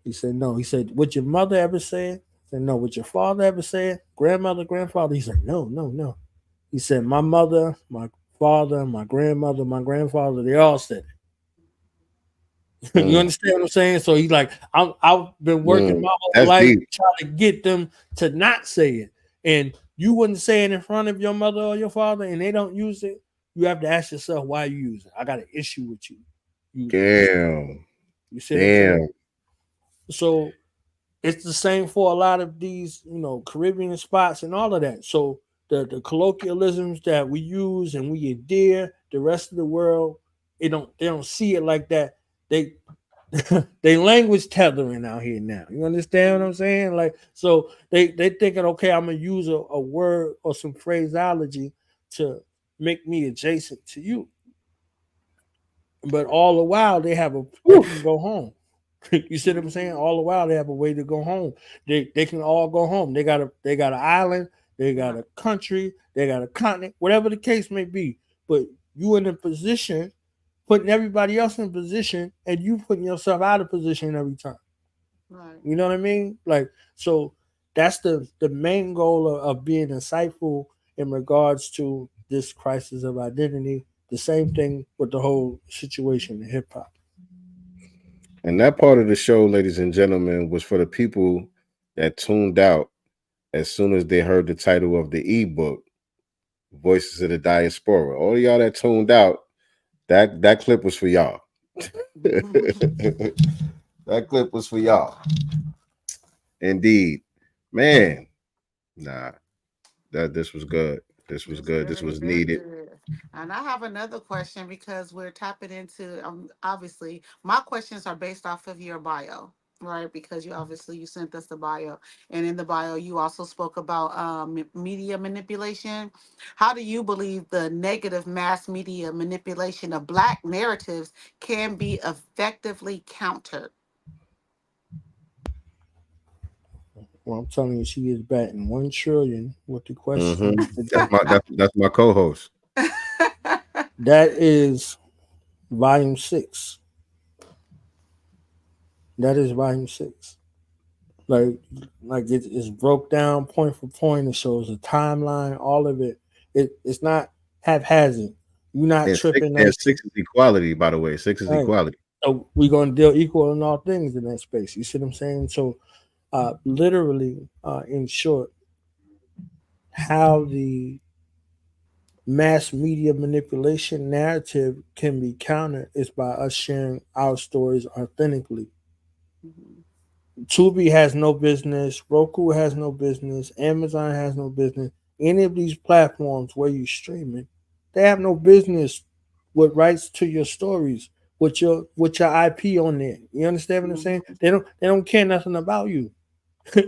[SPEAKER 8] He said, "No." He said, "Would your mother ever say it?" He said, "No." "Would your father ever say it? Grandmother, grandfather?" He said, "No, no, no." He said, "My mother, my father, my grandmother, my grandfather, they all said it." You
[SPEAKER 11] Mm,
[SPEAKER 8] understand what I'm saying? So he's like, I've been working
[SPEAKER 11] mm.
[SPEAKER 8] my whole
[SPEAKER 11] That's
[SPEAKER 8] life
[SPEAKER 11] deep.
[SPEAKER 8] trying to get them to not say it. And you wouldn't say it in front of your mother or your father, and they don't use it. You have to ask yourself why you use it. I got an issue with you using this.
[SPEAKER 11] Damn.
[SPEAKER 8] You see what I'm saying?
[SPEAKER 11] Damn.
[SPEAKER 8] So it's the same for a lot of these, Caribbean spots and all of that. So the colloquialisms that we use and we endear the rest of the world, they don't see it like that. They they language tethering out here now. You understand what I'm saying? Like, so they thinking, okay, I'm gonna use a word or some phraseology to make me adjacent to you. But all the while they can go home. You see what I'm saying? All the while they have a way to go home. They can all go home. They got an island, they got a country, they got a continent, whatever the case may be. But you in a position, putting everybody else in position, and you putting yourself out of position every time.
[SPEAKER 2] Right.
[SPEAKER 8] You know what I mean? Like, so that's the main goal of being insightful in regards to this crisis of identity. The same thing with the whole situation in hip hop.
[SPEAKER 11] And that part of the show, ladies and gentlemen, was for the people that tuned out as soon as they heard the title of the ebook, Voices of the Diaspora. All y'all that tuned out, that clip was for y'all. That clip was for y'all. Indeed. Man, nah, this was good. This was
[SPEAKER 2] It's
[SPEAKER 11] good. This
[SPEAKER 2] very,
[SPEAKER 11] was
[SPEAKER 2] very
[SPEAKER 11] needed.
[SPEAKER 2] good. And I have another question because we're tapping into obviously my questions are based off of your bio, right? Because you sent us the bio, and in the bio you also spoke about media manipulation. How do you believe the negative mass media manipulation of Black narratives can be effectively countered?
[SPEAKER 8] Well, I'm telling you, she is batting 1 trillion with the question
[SPEAKER 11] Mm-hmm.
[SPEAKER 8] today.
[SPEAKER 11] That's my co-host.
[SPEAKER 8] That is volume 6. That is volume 6. Like, it's broke down point for point. It shows a timeline, all of it. It's not haphazard. You're not tripping
[SPEAKER 11] And
[SPEAKER 8] nice.
[SPEAKER 11] six is equality, by the way. Six is
[SPEAKER 8] Right.
[SPEAKER 11] equality.
[SPEAKER 8] So we're gonna deal equal in all things in that space. You see what I'm saying? So, literally, in short, how the mass media manipulation narrative can be countered is by us sharing our stories authentically.
[SPEAKER 2] Mhm.
[SPEAKER 8] Tubi has no business, Roku has no business, Amazon has no business. Any of these platforms where you streaming, they have no business with rights to your stories, with your IP on there. You understand what I'm saying? They don't care nothing about you.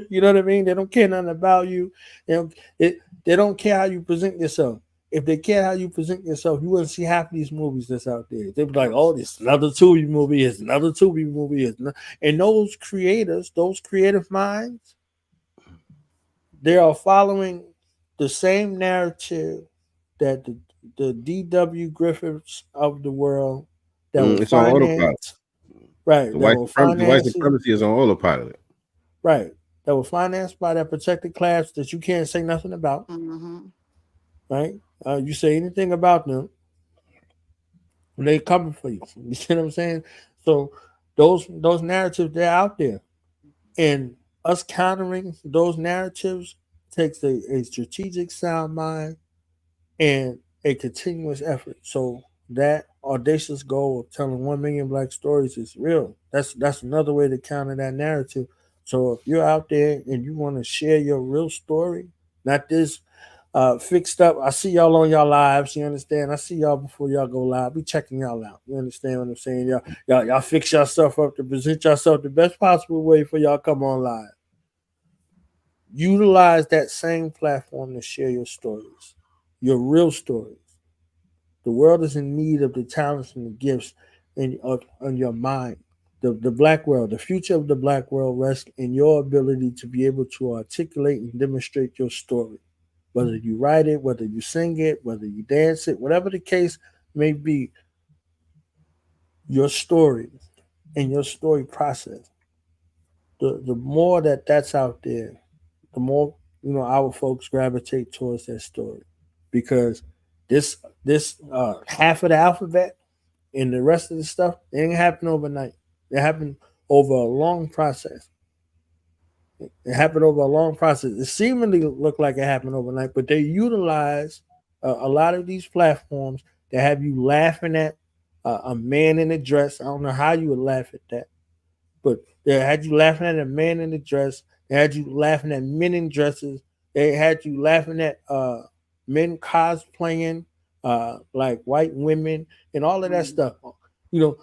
[SPEAKER 8] You know what I mean? They don't care nothing about you. They don't care how you present yourself. If they care how you present yourself, you wouldn't see half of these movies that's out there. They'd be like, "Oh, this another Tubi movie. It's another Tubi movie." And those creators, those creative minds, they are following the same narrative that the D.W. Griffiths of the world that will
[SPEAKER 11] It's on autopilot.
[SPEAKER 8] finance, right? That will
[SPEAKER 11] The white
[SPEAKER 8] finance,
[SPEAKER 11] supremacy is on autopilot.
[SPEAKER 8] right? That were financed by that protected class that you can't say nothing about,
[SPEAKER 2] Mhm.
[SPEAKER 8] right? You say anything about them, they coming for you. You see what I'm saying? So those narratives they're out there, and us countering those narratives takes a strategic sound mind and a continuous effort. So that audacious goal of telling 1 million Black stories is real. That's another way to counter that narrative. So if you're out there and you want to share your real story, not this fixed up. I see y'all on y'all lives. You understand? I see y'all before y'all go live. Be checking y'all out. You understand what I'm saying? Y'all fix yourself up to present yourself the best possible way for y'all come on live. Utilize that same platform to share your stories, your real stories. The world is in need of the talents and the gifts on your mind. The black world, the future of the black world rests in your ability to be able to articulate and demonstrate your story. Whether you write it, whether you sing it, whether you dance it, whatever the case may be, your story and your story process. The more that's out there, the more our folks gravitate towards that story, because this half of the alphabet and the rest of the stuff, it ain't happen overnight. It happened over a long process. It happened over a long process. It seemingly looked like it happened overnight, but they utilize a lot of these platforms to have you laughing at a man in a dress. I don't know how you would laugh at that, but they had you laughing at a man in a dress. They had you laughing at men in dresses. They had you laughing at men cosplaying like white women and all of that stuff.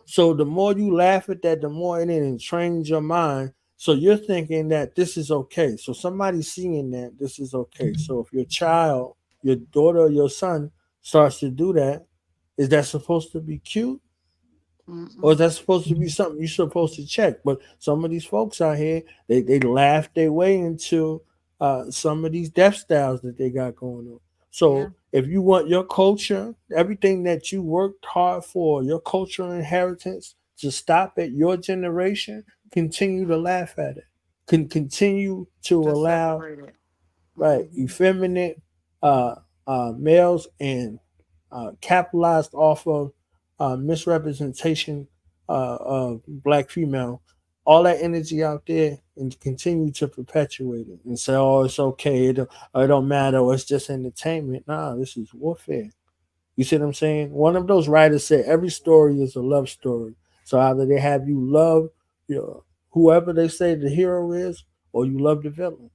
[SPEAKER 8] So the more you laugh at that, the more it entrains your mind. So you're thinking that this is okay. So somebody's seeing that this is okay. So if your child, your daughter, or your son starts to do that, is that supposed to be cute? Or is that supposed to be something you're supposed to check? But some of these folks out here, they laugh their way into some of these death styles that they got going on. So if you want your culture, everything that you worked hard for, your cultural inheritance to stop at your generation, continue to laugh at it. Continue to allow effeminate males and capitalized off of misrepresentation of black female, all that energy out there, and continue to perpetuate it and say, "Oh, it's okay. It don't matter. Or it's just entertainment." Nah, this is warfare. You see what I'm saying? One of those writers said every story is a love story. So either they have you love whoever they say the hero is, or you love the villain.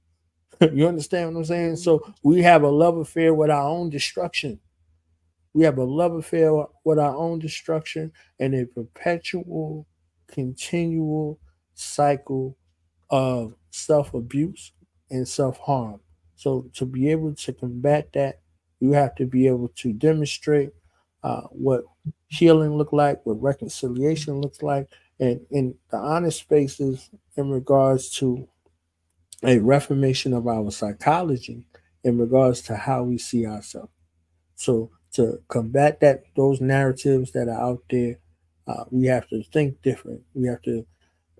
[SPEAKER 8] You understand what I'm saying? So we have a love affair with our own destruction. We have a love affair with our own destruction and a perpetual, continual cycle of self abuse and self harm. So, to be able to combat that, you have to be able to demonstrate what healing look like, what reconciliation looks like, and in the honest spaces in regards to a reformation of our psychology in regards to how we see ourselves. So to combat those narratives that are out there, we have to think different. We have to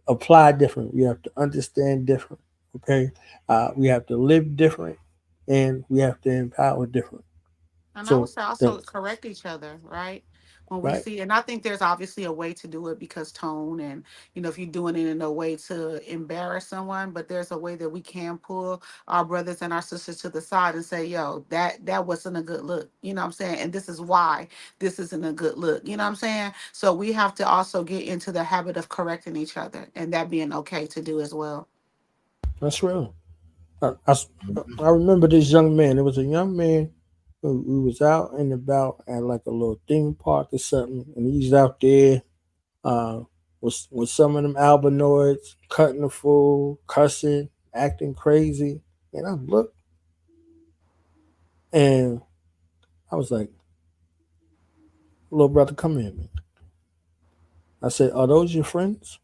[SPEAKER 8] apply different. We have to understand different. Okay, we have to live different, and we have to empower different.
[SPEAKER 2] And I would
[SPEAKER 8] So
[SPEAKER 2] say also correct each other, right? When we
[SPEAKER 8] right,
[SPEAKER 2] see, and I think there's obviously a way to do it because tone, and if you're doing it in a way to embarrass someone, but there's a way that we can pull our brothers and our sisters to the side and say, "Yo, that wasn't a good look." You know what I'm saying? And this is why this isn't a good look. You know what I'm saying? So we have to also get into the habit of correcting each other, and that being okay to do as well.
[SPEAKER 8] that's real. I remember this young man. It was a young man who was out and about at like a little theme park or something, and he's out there uh, with some of them albinoids, cutting the fool, cussing, acting crazy. And I looked and I was like, "Little brother, come here, man." I said, "Are those your friends?"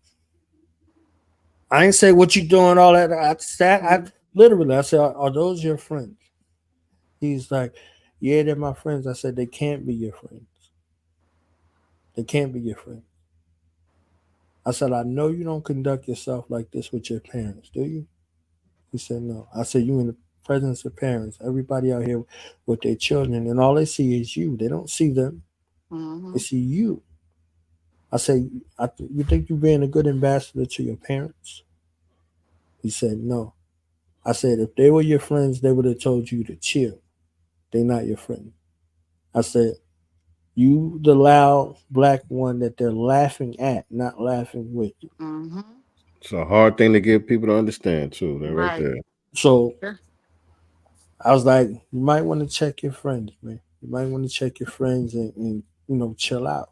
[SPEAKER 8] I ain't say what you doing, all that. I literally, I said, "Are those your friends?" He's like, "Yeah, they're my friends." I said, "They can't be your friends. They can't be your friends." I said, "I know you don't conduct yourself like this with your parents, do you?" He said, "No." I said, "You in the presence of parents, everybody out here with their children, and all they see is you. They don't see them. They see you." I said, "You think you're being a good ambassador to your parents?" He said, "No." I said, "If they were your friends, they would have told you to chill. They're not your friend." I said, "You the loud black one that they're laughing at, not laughing with you."
[SPEAKER 11] It's a hard thing to get people to understand too. That right
[SPEAKER 2] Right.
[SPEAKER 11] there.
[SPEAKER 8] So I was like, you might want to check your friends, man. You might want to check your friends and chill out.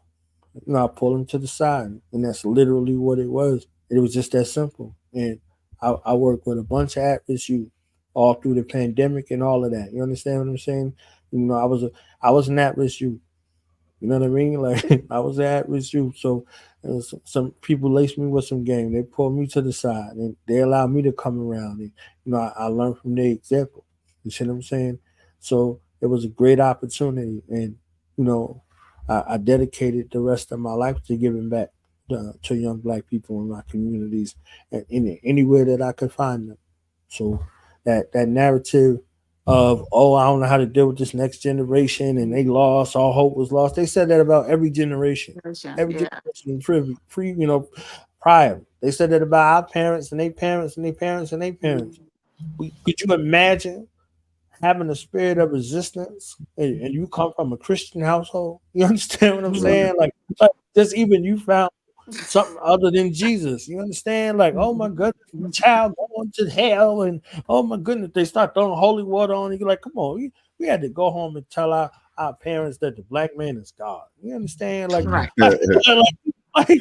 [SPEAKER 8] I pull them to the side, and that's literally what it was. It was just that simple. And I work with a bunch of at-risk youth all through the pandemic and all of that. You understand what I'm saying? I was an at-risk youth. You know what I mean? Like I was at with you. So some people laced me with some game. They pulled me to the side and they allowed me to come around. And I learned from their example. You see what I'm saying? So it was a great opportunity, and I dedicated the rest of my life to giving back to young black people in my communities and in anywhere that I could find them. So that narrative of, oh, I don't know how to deal with this next generation and they lost, all hope was lost. They said that about every generation. Every
[SPEAKER 2] Yeah.
[SPEAKER 8] generation prior. They said that about our parents and their parents and their parents and their parents. Could you imagine having a spirit of resistance and you come from a Christian household? You understand what I'm saying? Like just even you found something other than Jesus. You understand? Like, oh my goodness, my child going to hell, and oh my goodness, they start throwing holy water on you. You're like, come on, we had to go home and tell our parents that the black man is God. You understand? Like,
[SPEAKER 2] Right.
[SPEAKER 8] like you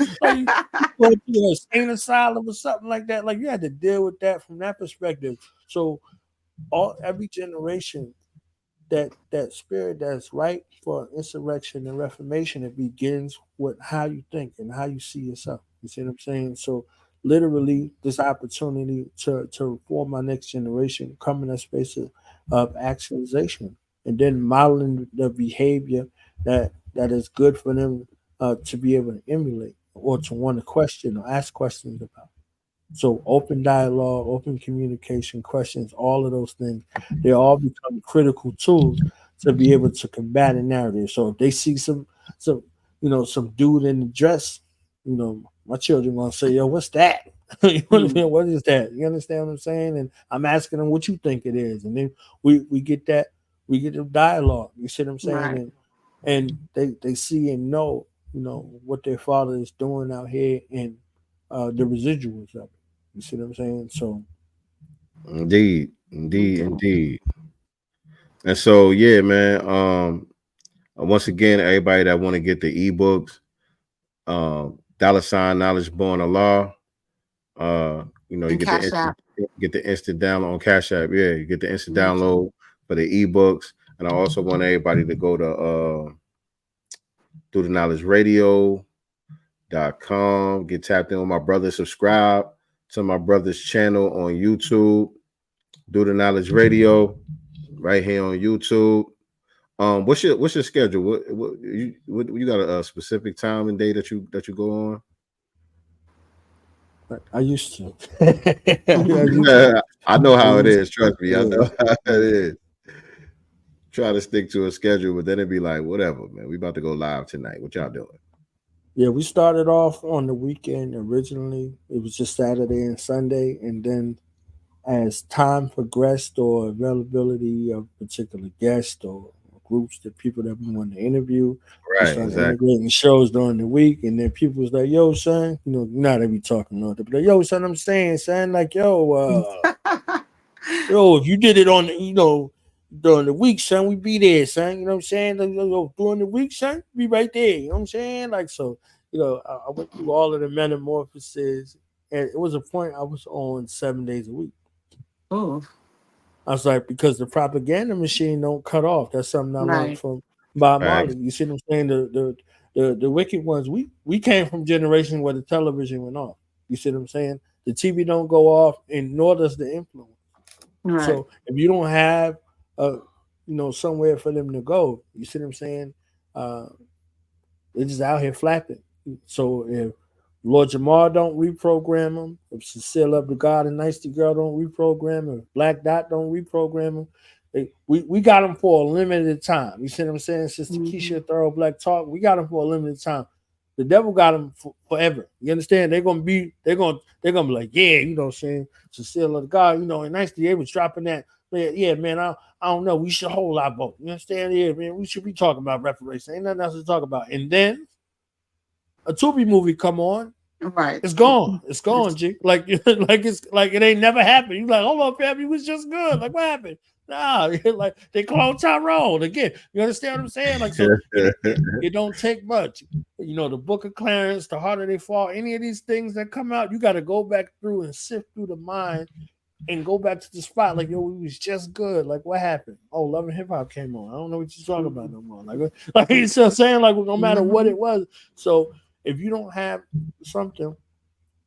[SPEAKER 8] go to an insane asylum or something like that. Like, you had to deal with that from that perspective. So, every generation, that spirit that's right for insurrection and reformation, it begins with how you think and how you see yourself. You see what I'm saying? So literally this opportunity to form my next generation, come in a space of actualization and then modeling the behavior that is good for them to be able to emulate or to want to question or ask questions about. So open dialogue, open communication, questions, all of those things, they all become critical tools to be able to combat a narrative. So if they see some dude in the dress, my children gonna say, yo, what's that? What is that? You understand what I'm saying? And I'm asking them what you think it is. And then we get the dialogue. You see what I'm saying?
[SPEAKER 2] Right.
[SPEAKER 8] And they see and know, what their father is doing out here and the residuals of it. You see what I'm saying? So
[SPEAKER 11] indeed. And so yeah, man. Once again, everybody that want to get the ebooks, $ knowledge born of law. You
[SPEAKER 2] And
[SPEAKER 11] get the
[SPEAKER 2] Cash App.
[SPEAKER 11] instant download on Cash App. Yeah, you get the instant download for the ebooks. And I also want everybody to go to Do the Knowledge Radio.com. Get tapped in with my brother. Subscribe to my brother's channel on YouTube. Do the Knowledge Radio right here on YouTube. What's your schedule? What you got a specific time and day that you go on?
[SPEAKER 8] I used to.
[SPEAKER 11] I know how it is. Trust me, I know how it is. Try to stick to a schedule, but then it'd be like, whatever, man. We about to go live tonight. What y'all doing?
[SPEAKER 8] Yeah, we started off on the weekend originally. It was just Saturday and Sunday, and then as time progressed or availability of particular guests or groups, the people that we want to interview, we started integrating shows during the week, and then people was like, yo, son, not that we talking about it, but like, yo, son, I'm saying, son, like, yo, if you did it on, during the week, son, we be there, son. You know what I'm saying? During the week, son, be right there. You know what I'm saying? Like, so, I went through all of the metamorphoses, and it was a point I was on 7 days a week.
[SPEAKER 2] Oh.
[SPEAKER 8] I was like, because the propaganda machine don't cut off. That's something I learned from Bob Marley. You see what I'm saying? The wicked ones, we came from generation where the television went off. You see what I'm saying? The TV don't go off, and nor does the influence.
[SPEAKER 2] Right.
[SPEAKER 8] So if you don't have somewhere for them to go, you see what I'm saying? They're just out here flapping. So if Lord Jamar don't reprogram them, if Cecile Up to God and Nicety Girl don't reprogram them, if Black Dot don't reprogram them, we got them for a limited time. You see what I'm saying? Sister Keisha Thorough Black Talk, we got them for a limited time. The devil got them forever. You understand? They're gonna be like, yeah, you know what I'm saying? Cecile Up to God, and Nicety, they was dropping that. Yeah, man, I don't know. We should hold our vote. You understand? Yeah, man, we should be talking about reparations. Ain't nothing else to talk about. And then a Tubi movie come on,
[SPEAKER 2] right?
[SPEAKER 8] It's gone. It's gone, G. Like it's like it ain't never happened. You like, hold on, fam, it was just good. Like, what happened? Nah, like they clone Tyrone again. You understand what I'm saying? Like, so it don't take much. You know, the Book of Clarence, the Harder They Fall, any of these things that come out, you got to go back through and sift through the mind and go back to the spot. Like, yo, we was just good. Like, what happened? Oh, Love and Hip Hop came on. I don't know what you're talking about no more. Like you know saying? Like, no matter what it was. So if you don't have something,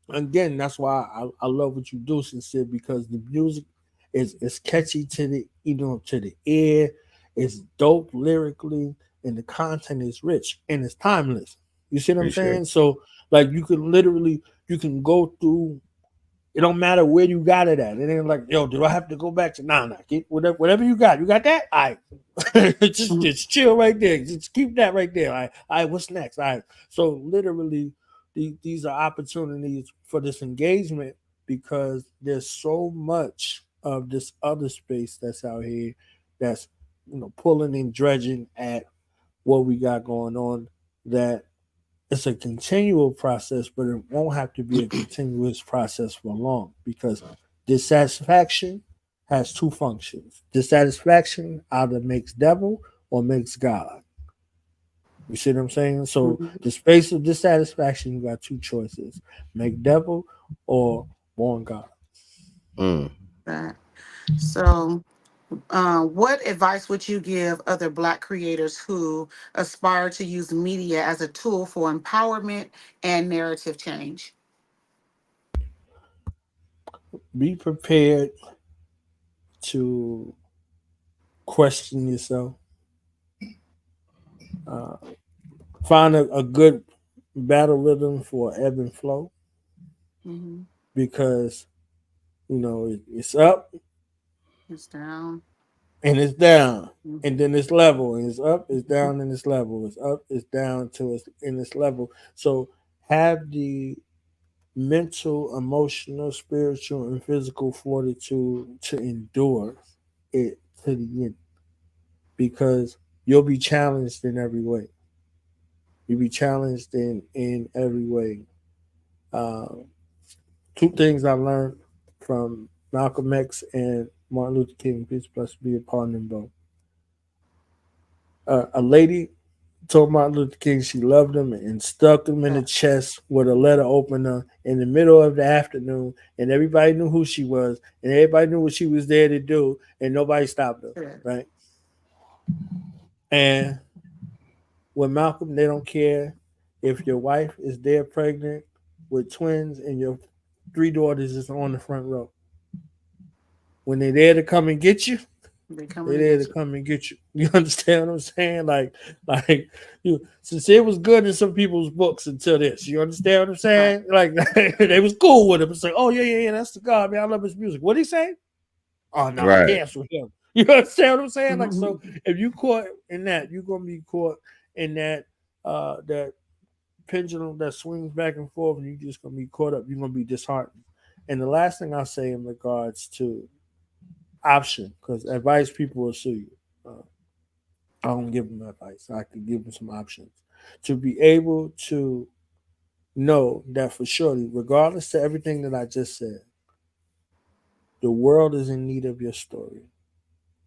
[SPEAKER 8] again, that's why I love what you do, Sincere, because the music is catchy to the to the ear, it's dope lyrically, and the content is rich and it's timeless. You see what I'm
[SPEAKER 11] Appreciate
[SPEAKER 8] saying?
[SPEAKER 11] it.
[SPEAKER 8] So like you can go through. It don't matter where you got it at. It ain't like, yo, do I have to go back to nah, get whatever you got. You got that? All right. just chill right there. Just keep that right there. All right, what's next? All right. So literally these are opportunities for this engagement because there's so much of this other space that's out here that's pulling and dredging at what we got going on, that it's a continual process, but it won't have to be a continuous process for long because dissatisfaction has two functions. Dissatisfaction either makes devil or makes God. You see what I'm saying? So the space of dissatisfaction, you got two choices: make devil or born God.
[SPEAKER 2] That. So, what advice would you give other Black creators who aspire to use media as a tool for empowerment and narrative change?
[SPEAKER 8] Be prepared to question yourself. Uh, find a good battle rhythm for ebb and flow because it's up
[SPEAKER 2] It's down.
[SPEAKER 8] and it's down, and then it's level, and it's up, it's down, and it's level, it's up, it's down to it's in this level. So have the mental, emotional, spiritual, and physical fortitude to endure it to the end because you'll be challenged in every way. You'll be challenged in every way. Um, Two things I learned from Malcolm X and Martin Luther King, peace blessed be upon them both. A lady told Martin Luther King she loved him and stuck him in the chest with a letter opener in the middle of the afternoon, and everybody knew who she was, and everybody knew what she was there to do, and nobody stopped her, right? And with Malcolm, they don't care if your wife is there pregnant with twins and your three daughters is on the front row. When they're there to come and get you, they're there to come and get you. You understand what I'm saying? Like since it was good in some people's books until this. You understand what I'm saying? Like they was cool with him. It's like, oh yeah, that's the God, man. I love his music. What he say? Oh no, I dance with him. You understand what I'm saying? Like, so if you caught in that, you're gonna be caught in that that pendulum that swings back and forth, and you're just gonna be caught up. You're gonna be disheartened. And the last thing I'll say in regards to option, because advice people will sue you. I don't give them advice. I could give them some options to be able to know that for sure, regardless to everything that I just said, the world is in need of your story.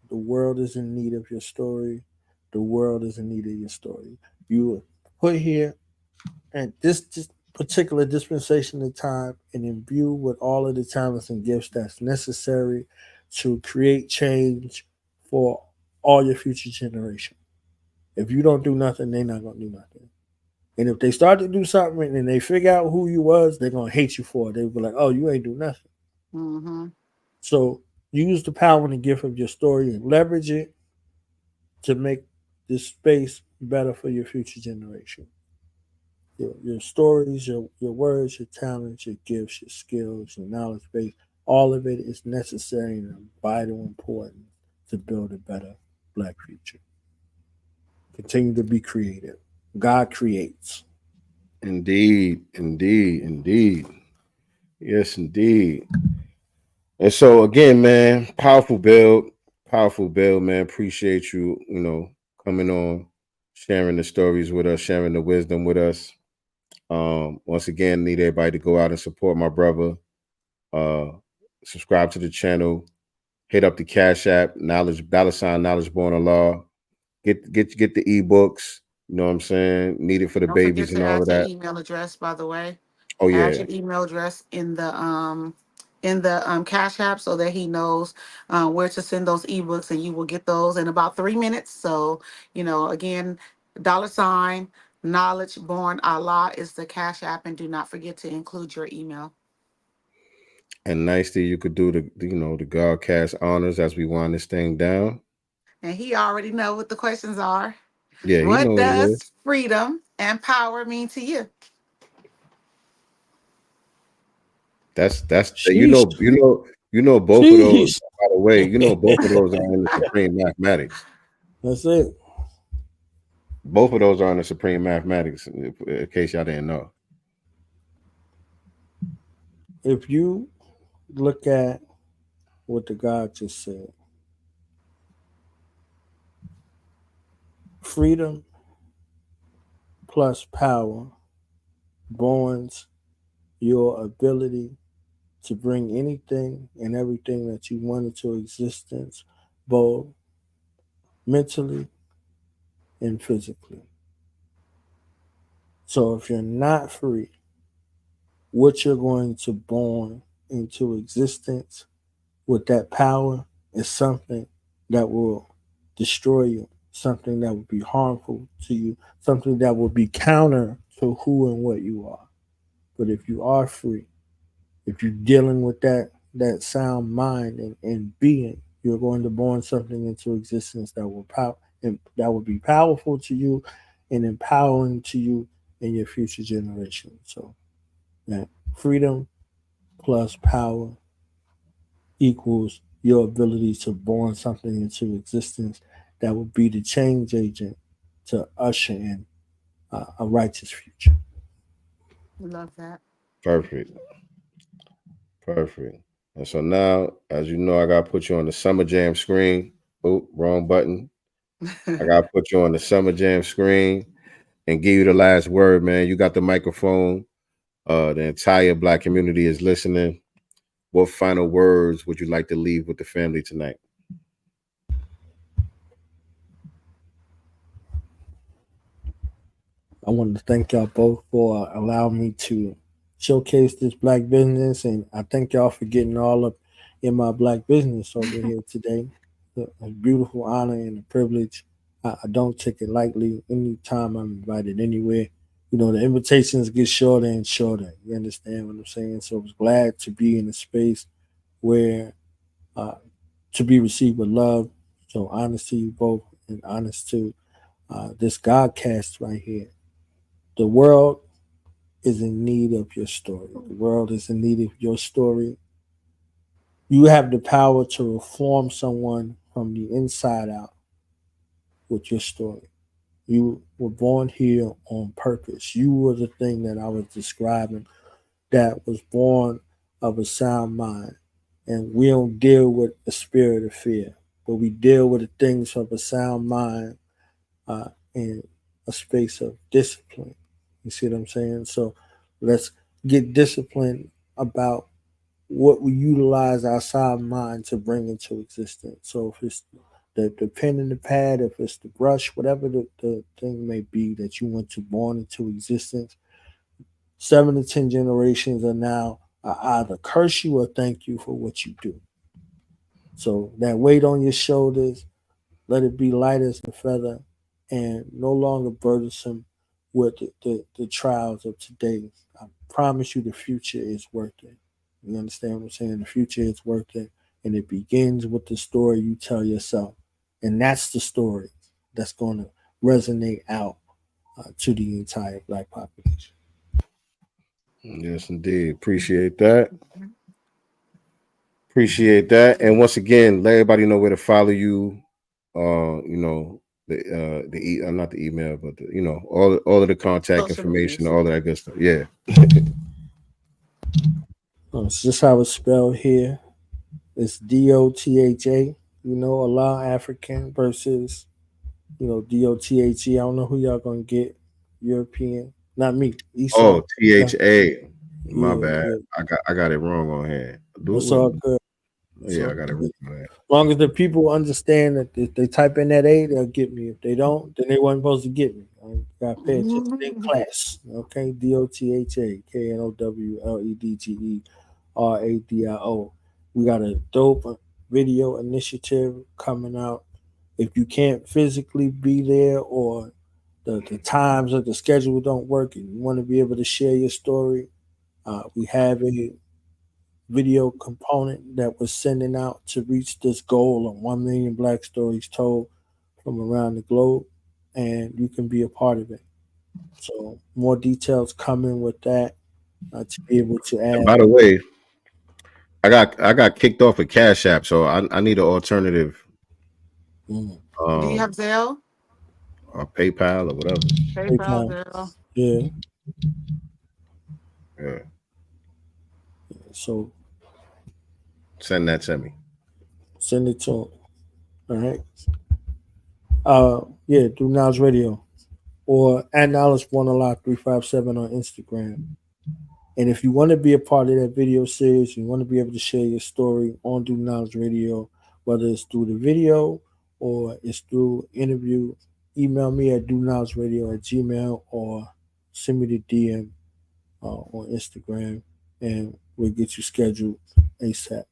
[SPEAKER 8] The world is in need of your story. The world is in need of your story. You were put here at this particular dispensation of time and imbue with all of the talents and gifts that's necessary to create change for all your future generation. If you don't do nothing, they're not gonna do nothing. And if they start to do something and they figure out who you was, they're gonna hate you for it. They'll be like, "Oh, you ain't do nothing." So use the power and the gift of your story and leverage it to make this space better for your future generation. Your stories, your words, your talents, your gifts, your skills, your knowledge base, all of it is necessary and vital important to build a better Black future. Continue to be creative. God creates.
[SPEAKER 11] Indeed. Yes, indeed. And so again, man, powerful build, man. Appreciate you, coming on, sharing the stories with us, sharing the wisdom with us. Once again, need everybody to go out and support my brother. Subscribe to the channel, hit up the Cash App, knowledge $ knowledge born of law. Get the ebooks. You know what I'm saying? Needed for the
[SPEAKER 2] Don't forget
[SPEAKER 11] babies and
[SPEAKER 2] to
[SPEAKER 11] all
[SPEAKER 2] add
[SPEAKER 11] of
[SPEAKER 2] your
[SPEAKER 11] that.
[SPEAKER 2] email address, by the way.
[SPEAKER 11] Oh
[SPEAKER 2] Add
[SPEAKER 11] yeah,
[SPEAKER 2] your email address in the Cash App so that he knows where to send those ebooks, and you will get those in about 3 minutes. So, again, $ knowledge born Allah is the Cash App, and do not forget to include your email.
[SPEAKER 11] and nicely you could do the Godcast honors as we wind this thing down.
[SPEAKER 2] And he already know what the questions are.
[SPEAKER 11] Yeah, he
[SPEAKER 2] What
[SPEAKER 11] know what it is.
[SPEAKER 2] does freedom and power mean to you?
[SPEAKER 11] That's
[SPEAKER 8] Sheesh.
[SPEAKER 11] both of those.
[SPEAKER 8] Sheesh.
[SPEAKER 11] By the way, both of those are in the supreme mathematics.
[SPEAKER 8] That's it.
[SPEAKER 11] Both of those are in the supreme mathematics. In case y'all didn't know.
[SPEAKER 8] If you look at what the God just said, freedom plus power borns your ability to bring anything and everything that you want into existence, both mentally and physically. So if you're not free, what you're going to born into existence with that power is something that will destroy you, something that will be harmful to you, something that will be counter to who and what you are. But if you are free, if you're dealing with that sound mind and being, you're going to born something into existence that will and that will be powerful to you and empowering to you in your future generations. So that freedom plus power equals your ability to born something into existence that will be the change agent to usher in a righteous future.
[SPEAKER 2] Love that.
[SPEAKER 11] Perfect. Perfect. And so now, as you know, I gotta put you on the Summer Jam screen. Oh, wrong button. I gotta put you on the Summer Jam screen and give you the last word, man. You got the microphone. The entire Black community is listening. What final words would you like to leave with the family tonight?
[SPEAKER 8] I want to thank y'all both for allowing me to showcase this black business, and I thank y'all for getting all up in my black business over here today. A beautiful honor and a privilege. I don't take it lightly. Anytime I'm invited anywhere, the invitations get shorter and shorter. You understand what I'm saying? So I was glad to be in a space where uh, to be received with love. So honest to you both, and honest to this Godcast right here. The world is in need of your story. The world is in need of your story. You have the power to reform someone from the inside out with your story. You were born here on purpose. You were the thing that I was describing that was born of a sound mind. And we don't deal with a spirit of fear, but we deal with the things of a sound mind in a space of discipline. You see what I'm saying? So let's get disciplined about what we utilize our sound mind to bring into existence. So if it's the pen and the pad, if it's the brush, whatever the thing may be that you want to born into existence, 7 to 10 generations are now either curse you or thank you for what you do. So that weight on your shoulders, let it be light as a feather and no longer burdensome with the trials of today. I promise you the future is worth it. You understand what I'm saying? The future is worth it. And it begins with the story you tell yourself. And that's the story that's going to resonate out to the entire black population.
[SPEAKER 11] Yes, indeed. Appreciate that. Appreciate that. And once again, let everybody know where to follow you. Not the email, but all of the contact
[SPEAKER 2] Social
[SPEAKER 11] information,
[SPEAKER 2] medias.
[SPEAKER 11] all of that good stuff. Yeah.
[SPEAKER 8] It's just how it's spelled here. It's DOTHA. Allah African versus DOTHE. I don't know who y'all gonna get. European, not me.
[SPEAKER 11] Oh,
[SPEAKER 8] Esau.
[SPEAKER 11] THA. My
[SPEAKER 8] Yeah,
[SPEAKER 11] bad.
[SPEAKER 8] yeah.
[SPEAKER 11] I got it wrong on here.
[SPEAKER 8] It's all good.
[SPEAKER 11] Yeah, I got it.
[SPEAKER 8] As long as the people understand that if they type in that A, they'll get me. If they don't, then they weren't supposed to get me. I got to pay attention in class. Okay, DOTHA, KNOWLEDGERADIO. We got a dope video initiative coming out. If you can't physically be there or the times of the schedule don't work and you want to be able to share your story, we have a video component that we're sending out to reach this goal of 1 million Black stories told from around the globe, and you can be a part of it. So more details coming with that to be able to add.
[SPEAKER 11] And by the way, I got kicked off of Cash App, so I need an alternative.
[SPEAKER 2] Do you have Zelle?
[SPEAKER 11] Or PayPal or whatever.
[SPEAKER 2] PayPal, Zelle.
[SPEAKER 8] Yeah.
[SPEAKER 11] Yeah.
[SPEAKER 8] So
[SPEAKER 11] send that to me.
[SPEAKER 8] Send it to him. All right. Yeah, do Knowledge Radio or at Knowledge One Alive 357 on Instagram. And if you want to be a part of that video series, you want to be able to share your story on Do Knowledge Radio, whether it's through the video or it's through interview, email me at doknowledgeradio@gmail or send me the DM on Instagram, and we'll get you scheduled ASAP.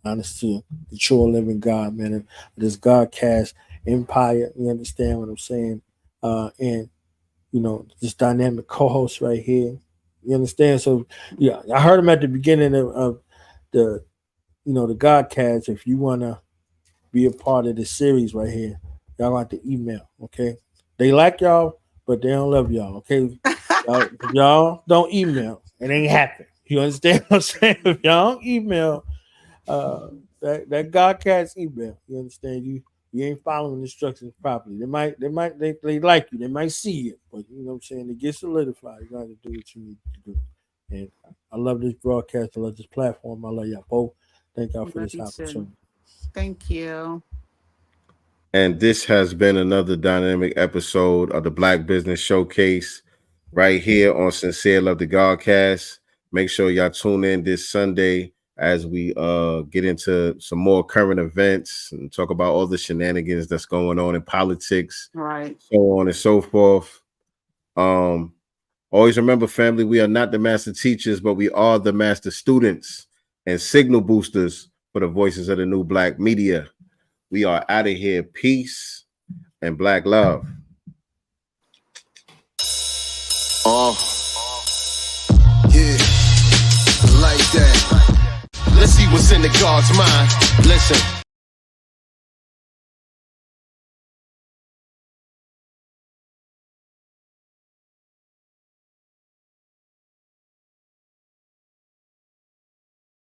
[SPEAKER 8] Honest to the true living God, man. This Godcast empire, you understand what I'm saying? And you know, this dynamic co-host right here. You understand? So yeah, I heard him at the beginning of the, you know, the Godcast. If you wanna be a part of this series right here, y'all got to email. Okay, they like y'all, but they don't love y'all. Okay, y'all don't email, it ain't happen. You understand what I'm saying? If y'all don't email that Godcast email, you understand? You ain't following instructions properly. They like you, they might see it, but you know what I'm saying, to get solidified, you gotta do what you need to do. And I love this broadcast, I love this platform, I love y'all both. Thank y'all for this opportunity.
[SPEAKER 2] Thank you.
[SPEAKER 11] And this has been another dynamic episode of the Black Business Showcase right here on Sincere Love the Godcast. Make sure y'all tune in this Sunday as we get into some more current events and talk about all the shenanigans that's going on in politics,
[SPEAKER 2] right?
[SPEAKER 11] So on and so forth. Always remember, family, we are not the master teachers, but we are the master students and signal boosters for the voices of the new Black media. We are out of here. Peace and Black love.
[SPEAKER 12] Yeah, like that. Let's see what's in the God's mind. Listen.